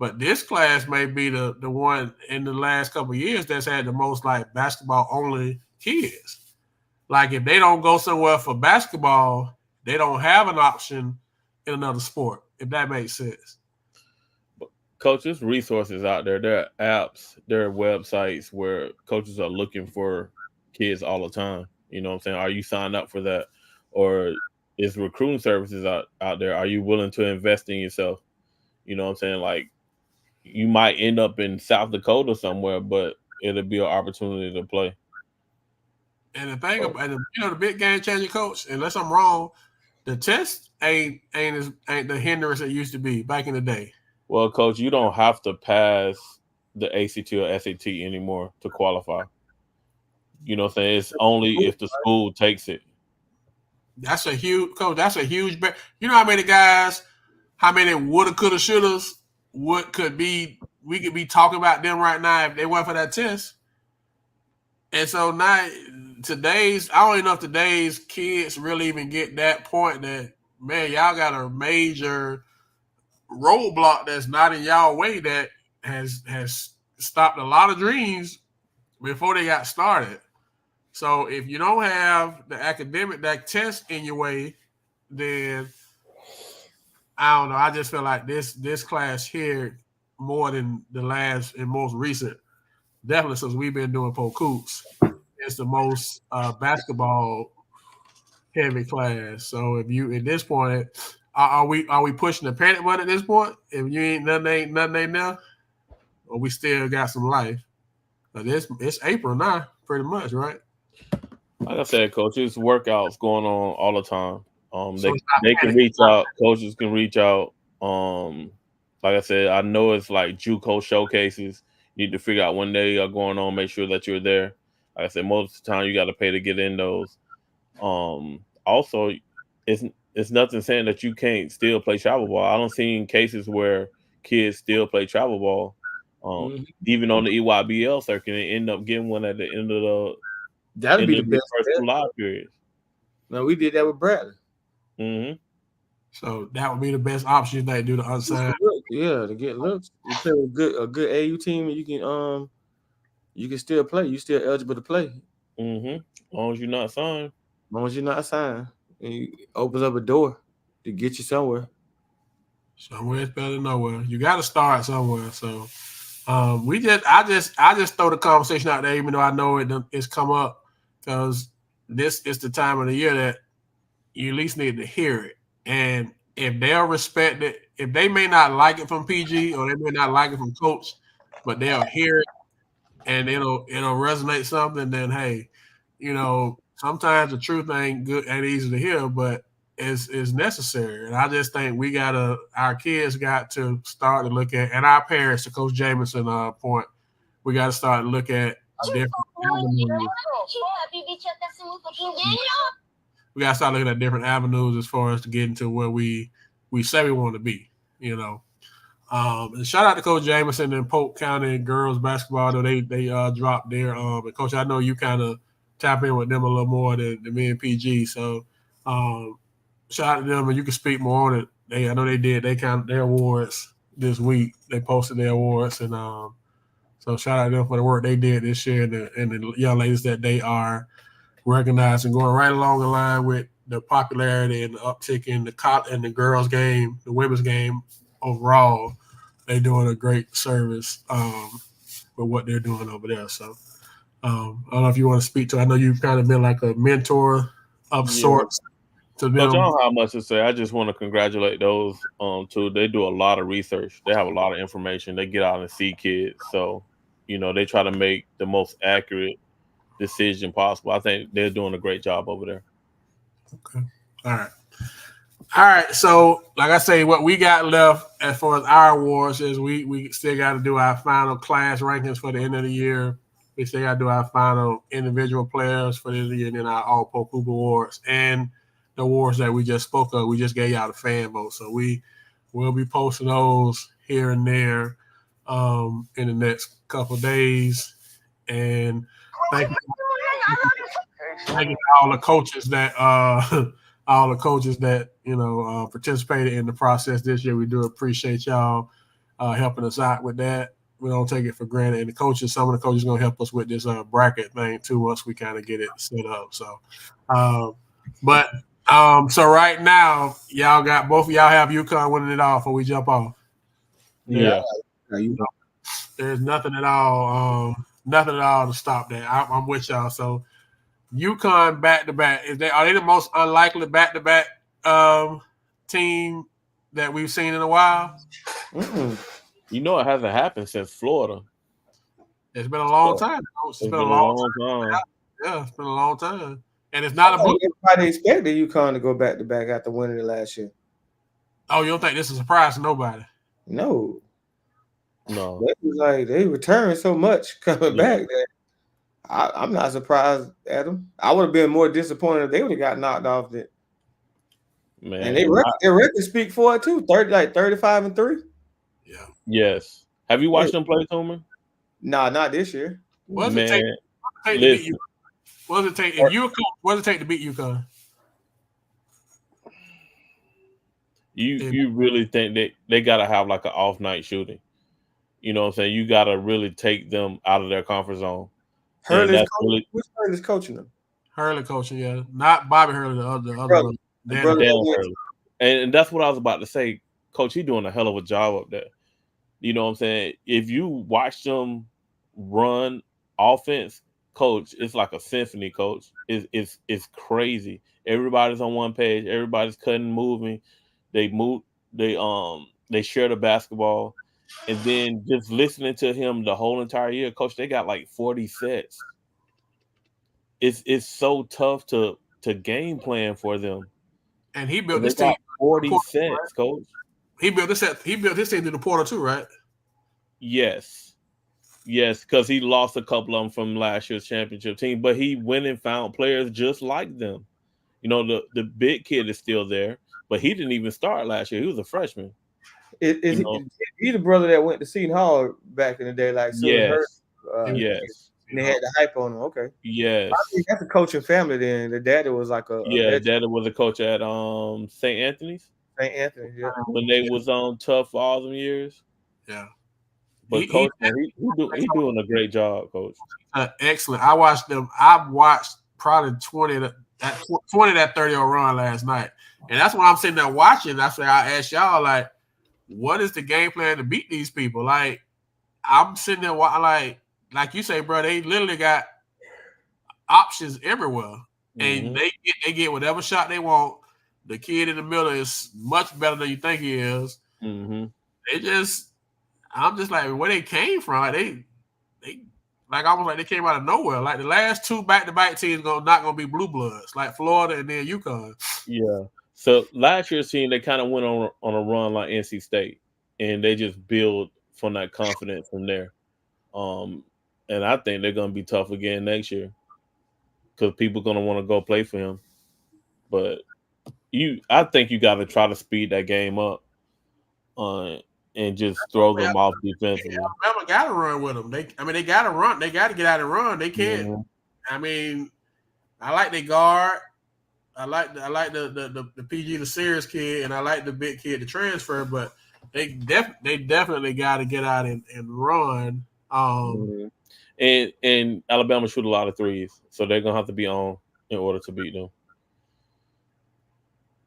But this class may be the one in the last couple of years that's had the most like basketball-only kids. Like if they don't go somewhere for basketball, they don't have an option in another sport, if that makes sense. Coach, there's resources out there. There are apps, there are websites where coaches are looking for kids all the time. You know what I'm saying? Are you signed up for that? or is recruiting services out there. Are you willing to invest in yourself? You know what I'm saying? Like you might end up in South Dakota somewhere, but it'll be an opportunity to play. And the thing about the big game changing coach, unless I'm wrong, the test ain't the hindrance it used to be back in the day. Well, coach, you don't have to pass the ACT or SAT anymore to qualify. You know what I'm saying? It's only if the school takes it. That's a huge coach. That's a huge. You know how many guys, how many woulda, coulda, shouldas, what could be? We could be talking about them right now if they went for that test. And so now I don't even know if today's kids really even get that point that man, y'all got a major roadblock that's not in y'all way that has stopped a lot of dreams before they got started. So if you don't have the academic that test in your way, then I don't know. I just feel like this class here more than the last and most recent, definitely since we've been doing Polk Hoops, it's the most basketball heavy class. So if you at this point, are we pushing the panic button at this point? If you ain't nothing now, or we still got some life? But it's April now, pretty much, right? Like I said, coach, it's workouts going on all the time. So They can reach out. Coaches can reach out. Like I said, I know it's like JUCO showcases. You need to figure out when they are going on. Make sure that you're there. Like I said, most of the time you got to pay to get in those. Also, it's nothing saying that you can't still play travel ball. I don't see cases where kids still play travel ball. Even on the EYBL circuit, and end up getting one at the end of That'd be the best first two live periods. No, we did that with Bradley. Mm-hmm. So that would be the best option they do to unsigned. Yeah, to get looks. You play with a good AU team, and you can still play. You still eligible to play. Mm-hmm. As long as you're not signed. As long as you're not signed, it opens up a door to get you somewhere. Somewhere it's better than nowhere. You got to start somewhere. So I just throw the conversation out there, even though I know it's come up, because this is the time of the year that you at least need to hear it. And if they'll respect it, if they may not like it from PG or they may not like it from coach, but they'll hear it and it'll resonate something, then hey, sometimes the truth ain't easy to hear, but is necessary. And I just think our kids got to start to look at, and our parents, to Coach Jameson point, we got to start to look at different avenues. We got to start looking at different avenues as far as to get into where we say we want to be, And shout out to Coach Jameson and Polk County girls basketball. Though they dropped their but Coach, I know you kind of tap in with them a little more than me and PG. So shout out to them, and you can speak more on it. I know they did. They counted their awards this week. They posted their awards, and so shout out to them for the work they did this year and the young ladies that they are recognizing, going right along the line with the popularity and the uptick in the girls game, the women's game overall. They're doing a great service with what they're doing over there. So I don't know if you want to speak to. I know you've kind of been like a mentor of sorts to them. Coach, I don't have much to say. I just want to congratulate those two. They do a lot of research. They have a lot of information. They get out and see kids, so they try to make the most accurate decision possible. I think they're doing a great job over there. Okay. All right. So, like I say, what we got left as far as our awards is we still got to do our final class rankings for the end of the year. We still got to do our final individual players for the end of the year, and then our all Polk Hoop awards and the awards that we just spoke of. We just gave y'all the fan vote, so we'll be posting those here and there in the next couple of days. And thank you to all the coaches that participated in the process this year. We do appreciate y'all helping us out with that. We don't take it for granted. And some of the coaches are going to help us with this bracket thing too once we kind of get it set up. So, so right now, both of y'all have UConn winning it all before we jump off. Yeah. There's nothing at all to stop that. I'm with y'all. So UConn back to back. Are they the most unlikely back to back team that we've seen in a while? Mm-mm. You know, it hasn't happened since Florida. It's been a long So time. It's it's been a been a long long time. time. Yeah, it's been a long time. And it's I not a blue. think everybody expected UConn to go back to back after winning it last year. Oh, you don't think this is a surprise to nobody? No, No, they was like they returned so much coming yeah, back that I'm not surprised at them. I would have been more disappointed if they would have got knocked off. And man. their records speak for it too. 35-3. Yeah. Yes. Have you Yeah. watched them play, Toomer? Nah, not this year. What does it take? Man, To beat you? listen. What does it take if you? What does it take to beat UConn? You really think they gotta have like an off night shooting? You know what I'm saying? You gotta really take them out of their comfort zone, and Hurley's that's coach, really which Hurley's coaching them? Hurley coaching, yeah, not Bobby Hurley, the other Brother. brother. The Dan brother Hurley. that Dan went Hurley, and that's what I was about to say. Coach, he doing a hell of a job up there. You know what I'm saying? If you watch them run offense, coach, it's like a symphony, coach. It's crazy. Everybody's on one page, everybody's cutting, moving. They move, they share the basketball. And then just listening to him the whole entire year, coach, they got like 40 sets. It's so tough to game plan for them. And he built And they this team. got 40 sets, coach. He built this. He built his team to the portal too, right? Yes. Yes, because he lost a couple of them from last year's championship team, but he went and found players just like them. You know, the big kid is still there, but he didn't even start last year. He was a freshman. is You know, he the brother that went to Seton Hall back in the day, like soon as Hurley, yes, yes, and they had the hype on him. Okay, I think yes, that's a coaching family. Then the daddy was like a yeah. veteran, Daddy was a coach at St. Anthony's St. Anthony. Yeah, when they was on tough for all them years. Yeah. But He coach, man, he doing a great job, coach. excellent. I watched them. I watched probably 20 that 30 run last night, and that's when I'm sitting there watching. That's why I asked y'all like, what is the game plan to beat these people? Like, I'm sitting there like you say, bro. They literally got options everywhere, and Mm-hmm. they get whatever shot they want. The kid in the middle is much better than you think he is. Mm-hmm. They just, I'm just like, where they came from. Like they like almost like they came out of nowhere. Like the last two back-to-back teams not gonna be blue bloods, like Florida and then UConn. Yeah. So last year's team, they kind of went on a run like NC State, and they just build from that confidence from there. Um, and I think they're gonna be tough again next year because people gonna want to go play for him. But I think you got to try to speed that game up, and just throw them off defensively. Alabama got to run with them. They got to run. They got to get out and run. They can't. Mhm. I mean, I like their guard. I like the PG, the serious kid, and I like the big kid to transfer. But they definitely got to get out and run. Mhm. And Alabama shoot a lot of threes, so they're gonna have to be on in order to beat them.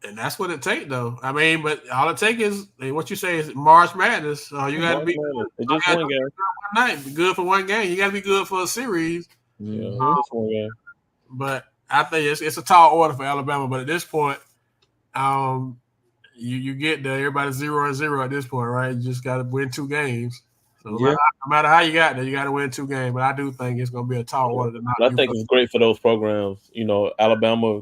And that's what it takes, though. I mean, but all it takes is what you say is March Madness. You got to be It's just one game. one night. Be good for one game. You got to be good for a series. Yeah, just one game. But I think it's a tall order for Alabama. But at this point, you get there. Everybody's 0-0 at this point, right? You just got to win two games. So no matter how you got there, you got to win two games. But I do think it's going to be a tall order to not. But I think it's great for those programs. You know, Alabama,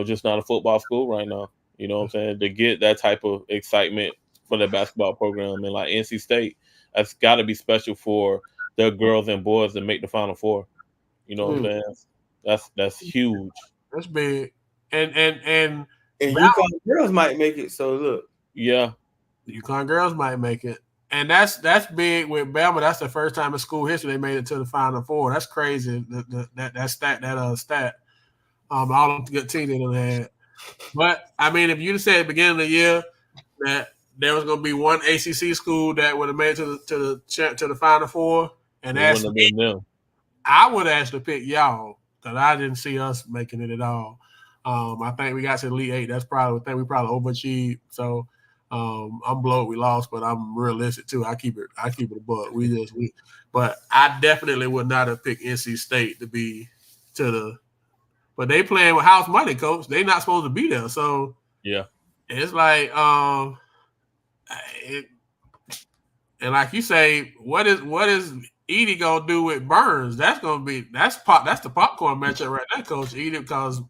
just not a football school right now. You know what I'm saying? To get that type of excitement for their basketball program, and like NC State, that's got to be special for their girls and boys that make the Final Four. You know what I'm saying? That's huge. That's big. And UConn girls might make it. So look, yeah, UConn girls might make it. And that's big with Bama. That's the first time in school history they made it to the Final Four. That's crazy. That stat. All the good teams they done had. But I mean, if you'd said at the beginning of the year that there was going to be one ACC school that would have made it to the Final Four, and that's wouldn't have been them. I would actually pick y'all because I didn't see us making it at all. I think we got to the Elite Eight. That's probably the thing. We probably overachieved. So I'm blowed we lost, but I'm realistic too. I keep it a buck. But I definitely would not have picked NC State to be to the but they playing with house money, coach. They not supposed to be there. So Yeah. it's like, and like you say, what is Edie gonna do with Burns? That's the popcorn matchup right there, Coach Edie, because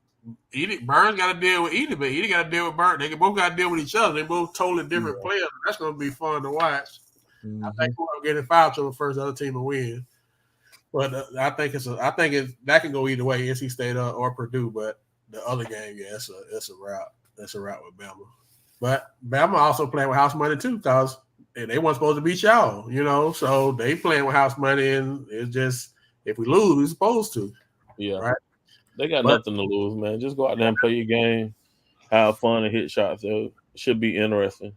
Burns got to deal with Edie, but Edie got to deal with Burns. They both got to deal with each other. They both totally different players. That's gonna be fun to watch. I think we'll get in foul trouble first. The other team will win. But I think that can go either way, NC State or Purdue. But the other game, yeah, it's a route. That's a route with Bama. But Bama also playing with house money too, because they weren't supposed to beat y'all, So they playing with house money, and it's just if we lose, we're supposed to. Yeah, right? They got nothing to lose, man. Just go out there and play your game, have fun, and hit shots. It should be interesting.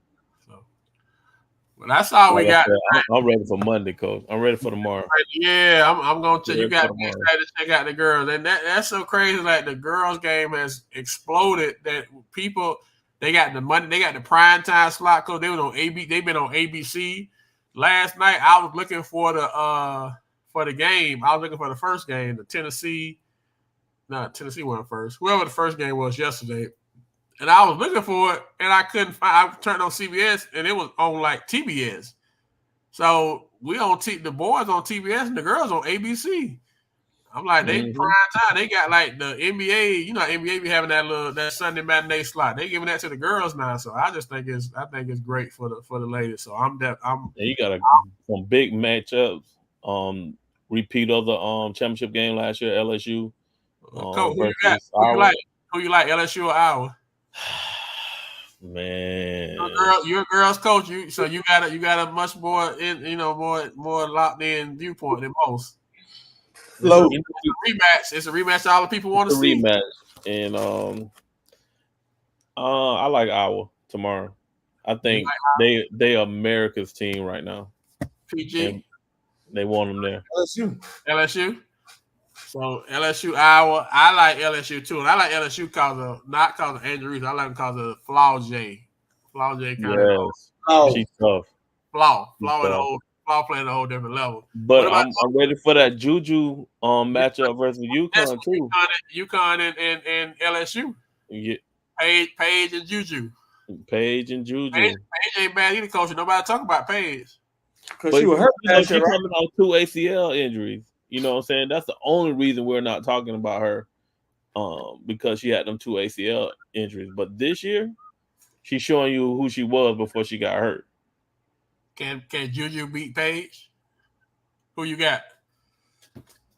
Well, that's all we got. I'm ready for Monday, Coach. I'm ready for tomorrow. Yeah, I'm going to. You got to check out the girls, and that's so crazy. Like the girls' game has exploded. That people they got the money, they got the prime time slot. Cause they was on they've been on ABC. Last night I was looking for the game. I was looking for the first game, the Tennessee. No, Tennessee went first. Whoever the first game was yesterday. And I was looking for it, and I couldn't find. I turned on CBS, and it was on like TBS. So we on the boys on TBS, and the girls on ABC. I'm like, they prime time. They got like the NBA. NBA be having that Sunday matinee slot. They giving that to the girls now. So I just think it's great for the ladies. So you got some big matchups. Repeat of the championship game last year, LSU. Coach, who you like, LSU or Iowa? Man, you're a girls coach. You got a much more more locked in viewpoint than most. It's a rematch. It's a rematch. All the people want to see. Rematch, and I like Iowa tomorrow. I think they America's team right now. PG. And they want them there. LSU. So LSU, Iowa. I like LSU too, and I like LSU not because of Andrew Reese. I like them because of Flaw J. Flaw J kind of. She's tough. Flaw playing a whole different level. But I'm ready for that Juju matchup versus UConn too. UConn and LSU. Yeah. Paige and Juju. Paige ain't bad either, coach. Nobody talk about Paige. Because she was hurt. She's coming out 2 ACL injuries. You know what I'm saying? That's the only reason we're not talking about her, because she had them 2 ACL injuries. But this year, she's showing you who she was before she got hurt. Can Juju beat Paige? Who you got?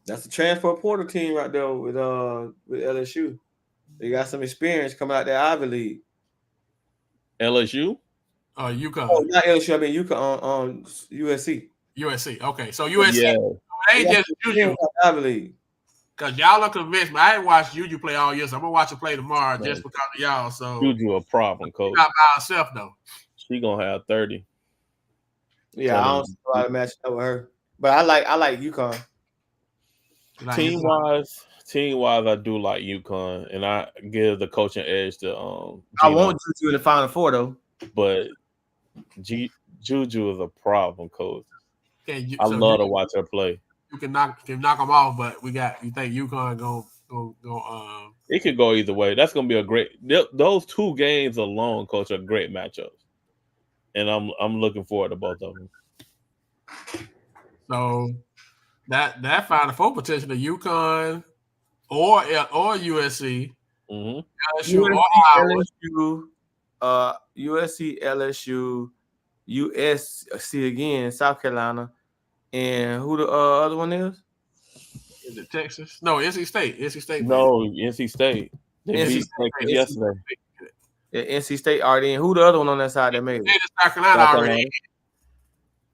That's the transfer portal team right there with LSU. They got some experience coming out there Ivy League. LSU? UConn. Oh, not LSU. I mean UConn on USC. USC. Okay, so USC. Yeah. They just Juju. Ivy League. Because y'all are convinced me. I ain't watched Juju play all year, so I'm gonna watch her play tomorrow just because of y'all. So Juju a problem, coach. Not by herself though. She gonna have 30. Yeah, I don't see a lot of matches up with her, but I like UConn. Team wise, I do like UConn, and I give the coaching edge to I want Juju in the Final Four though, but Juju is a problem, coach. I love to watch her play. You can knock them off, but you think UConn go It could go either way. That's gonna be a great. Those 2 games alone, coach, are great matchups, and I'm looking forward to both of them. So that Final Four potential to UConn or USC, USC, LSU, USC again, South Carolina. And who the other one is? Is it Texas? No, NC State. NC State. No, NC State. They beat Texas yesterday. Yeah, NC State already in. Who the other one on that side that made it? South Carolina already in.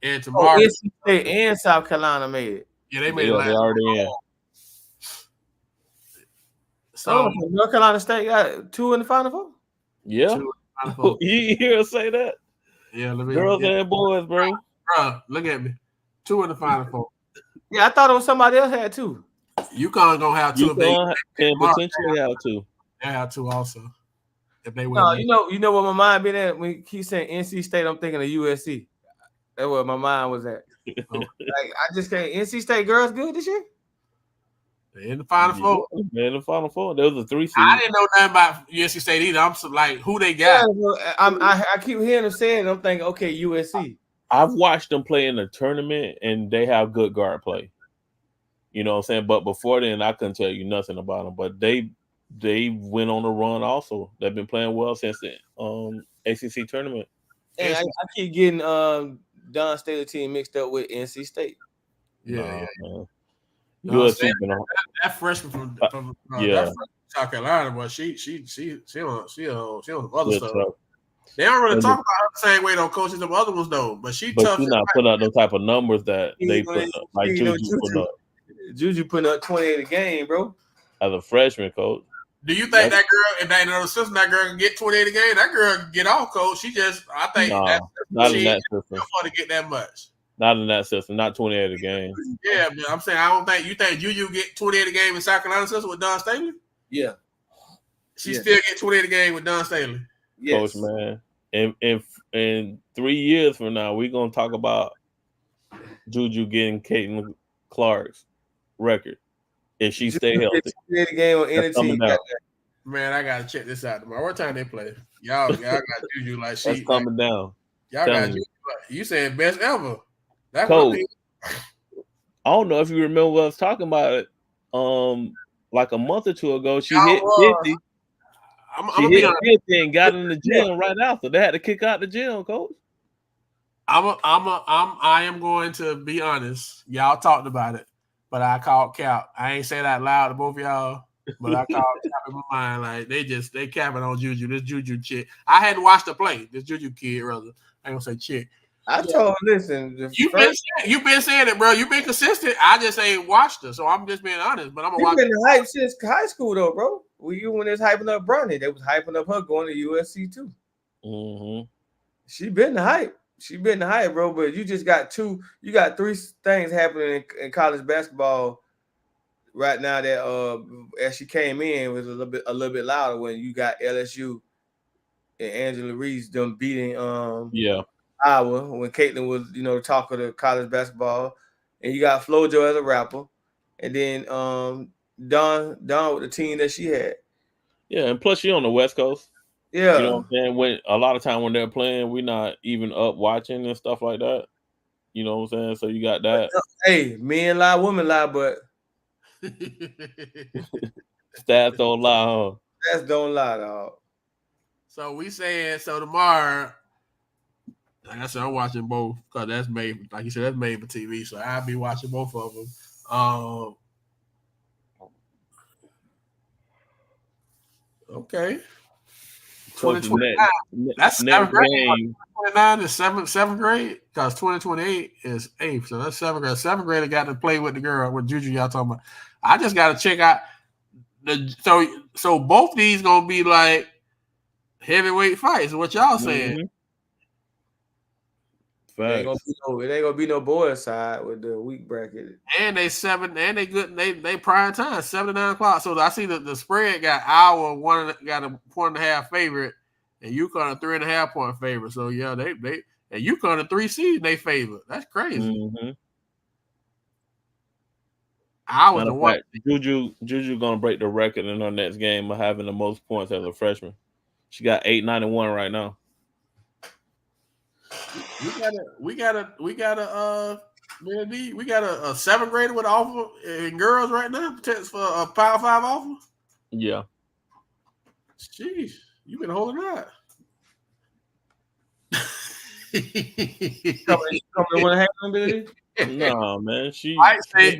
And tomorrow. NC State and South Carolina made it. Yeah, they made it. They already in. So North Carolina State got 2 in the Final Four? Yeah. You hear her say that? Yeah, girls and boys, bro. Bro, look at me. 2 in the Final Four. Yeah, I thought it was somebody else had 2. UConn gonna have 2. UConn can potentially have 2. They have 2 also. If they win. No, you know what my mind been at when you keep saying NC State, I'm thinking of USC. That's where my mind was at. Like I just can't. NC State girls good this year? They in the Final Four. Man, the Final Four. There was a 3 seed. I didn't know nothing about USC State either. I'm so, like, who they got? I keep hearing them saying. I'm thinking, okay, USC. I've watched them play in the tournament, and they have good guard play. You know what I'm saying? But before then, I couldn't tell you nothing about them. But they went on a run also. They've been playing well since the ACC tournament. And I keep getting Don Staley team mixed up with NC State. Yeah. USC that freshman from that freshman South Carolina, but she on the other stuff. They don't really talk about her the same way though, coaches of other ones though. But she's not putting up those type of numbers that they put up, like Juju put up. Juju putting up 28 a game, bro. As a freshman, coach. Do you think that girl, if they know the system, that girl can get 28 a game? That girl can get off, coach. She just, I think, not in that system. To get that much. Not in that system. Not 28 a game. Yeah, but I'm saying I don't think you think Juju get 28 a game in South Carolina system with Don Staley. Yeah, she still get 28 a game with Don Staley. Yes. Coach, man. In 3 years from now, we're gonna talk about Juju getting Caitlin Clark's record if she stay healthy. Game on any team. Man, I gotta check this out tomorrow. What time they play? Y'all got Juju like she. That's coming down. Y'all got Juju. You said best ever. That's Coach, I don't know if you remember us talking about it. Like a month or two ago, she hit 50. She hit 50 and got in the gym right after. They had to kick out the gym, coach. I am going to be honest. Y'all talked about it, but I called cap. I ain't say that loud to both of y'all, but I called cap in my mind. Like they capping on Juju. This Juju chick. I hadn't watched her play. This Juju kid, rather. I ain't gonna say chick. I told her, listen. You've been saying it, bro. You've been consistent. I just ain't watched her, so I'm just being honest. But I'm gonna watch. Been hype since high school, though, bro. When they was hyping up Bronny, they was hyping up her going to USC too. Mm-hmm. She been the hype. She been the hype, bro. But you just got three things happening in college basketball right now that as she came in was a little bit louder when you got LSU and Angela Reese them beating Iowa when Caitlin was the talk of the college basketball, and you got FloJo as a rapper, and then Don with the team that she had. Yeah, and plus she on the West Coast. Yeah, you know what I'm saying. When a lot of time when they're playing, we're not even up watching and stuff like that. You know what I'm saying? So you got that. Hey, men lie, women lie, but stats don't lie, huh? Stats don't lie, dog. So we saying tomorrow. Like I said, I'm watching both because that's made, like you said, that's made for TV. So I'll be watching both of them. Okay. 2029. That's seventh grade. 2029 is seventh grade because 2028 is eighth. So that's seventh grade. Seventh grade got to play with the girl with Juju. Y'all talking about? I just got to check out so both these gonna be like heavyweight fights. What y'all saying? Mm-hmm. It ain't gonna be no boys side with the weak bracket. And they good. They prime time 7 to 9 o'clock. So I see the spread got Iowa got a 1.5 favorite, and UConn a 3.5 point favorite. So yeah, they and UConn a 3 seed they favorite. That's crazy. Mm-hmm. I was the one. Juju gonna break the record in her next game of having the most points as a freshman. She got 891 right now. We got a 7th grader with an offer in girls right now for a Power 5 offer. Yeah. Jeez, you been holding out. No, man. She might say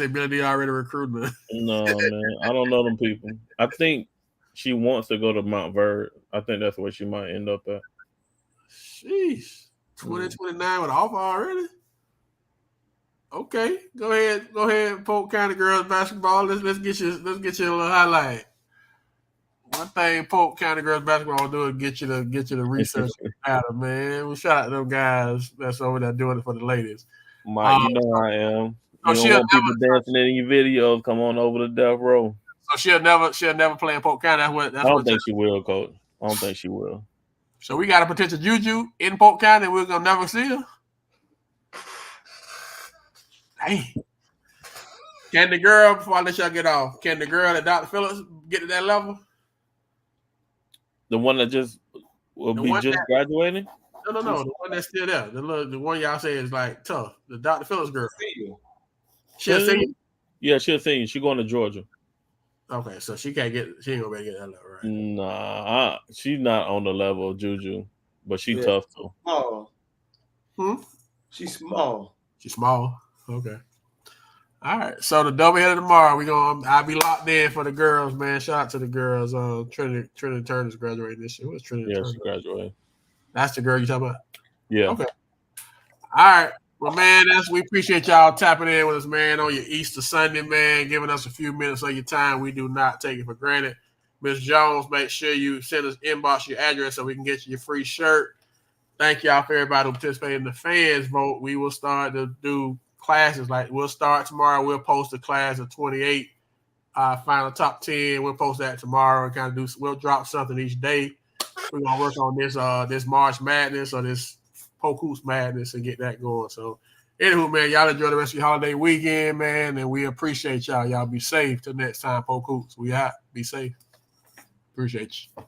Billy D already recruited her. No, man. I don't know them people. I think she wants to go to Mount Verde. I think that's where she might end up at. Sheesh. 2029 with an offer already? Okay. Go ahead, Polk County girls basketball. Let's get you a little highlight. One thing Polk County girls basketball will do is get you the research data, man. We shout out to them guys that's over there doing it for the ladies. Mike, you know I am. You don't want people dancing in your videos. Come on over to Death Row. So she'll never play in Polk County. I don't think she will, Coach. I don't think she will. So we got a potential Juju in Polk County. We're gonna never see her. Dang. Can the girl, before I let y'all get off, can the girl at Dr. Phillips get to that level? The one that just will The be one just that graduating. no, the one that's still there. The one y'all say is like tough. The Dr. Phillips girl. She'll see you. Yeah, she'll see you. She going to Georgia. Okay, so she can't get. She ain't gonna be able to get that level, right? Nah, she's not on the level of Juju, but she tough too. Small. She's small. She's small. Okay. All right. So the doubleheader tomorrow. I'll be locked in for the girls, man. Shout out to the girls. Trinity Turner's graduating this year. What's Trinity Turner? She graduated. That's the girl you talking about? Yeah. Okay. All right. Well, man, we appreciate y'all tapping in with us, man, on your Easter Sunday, man, giving us a few minutes of your time. We do not take it for granted. Ms. Jones, make sure you send us inbox your address so we can get you your free shirt. Thank y'all for everybody who participated in the fans vote. We will start to do classes. Like we'll start tomorrow. We'll post a class of 28, final top 10. We'll post that tomorrow and kind of we'll drop something each day. We're gonna work on this March Madness or this Polk Hoops Madness and get that going. So, anywho, man, y'all enjoy the rest of your holiday weekend, man, and we appreciate y'all. Y'all be safe till next time, Polk Hoops. We out. Be safe. Appreciate you.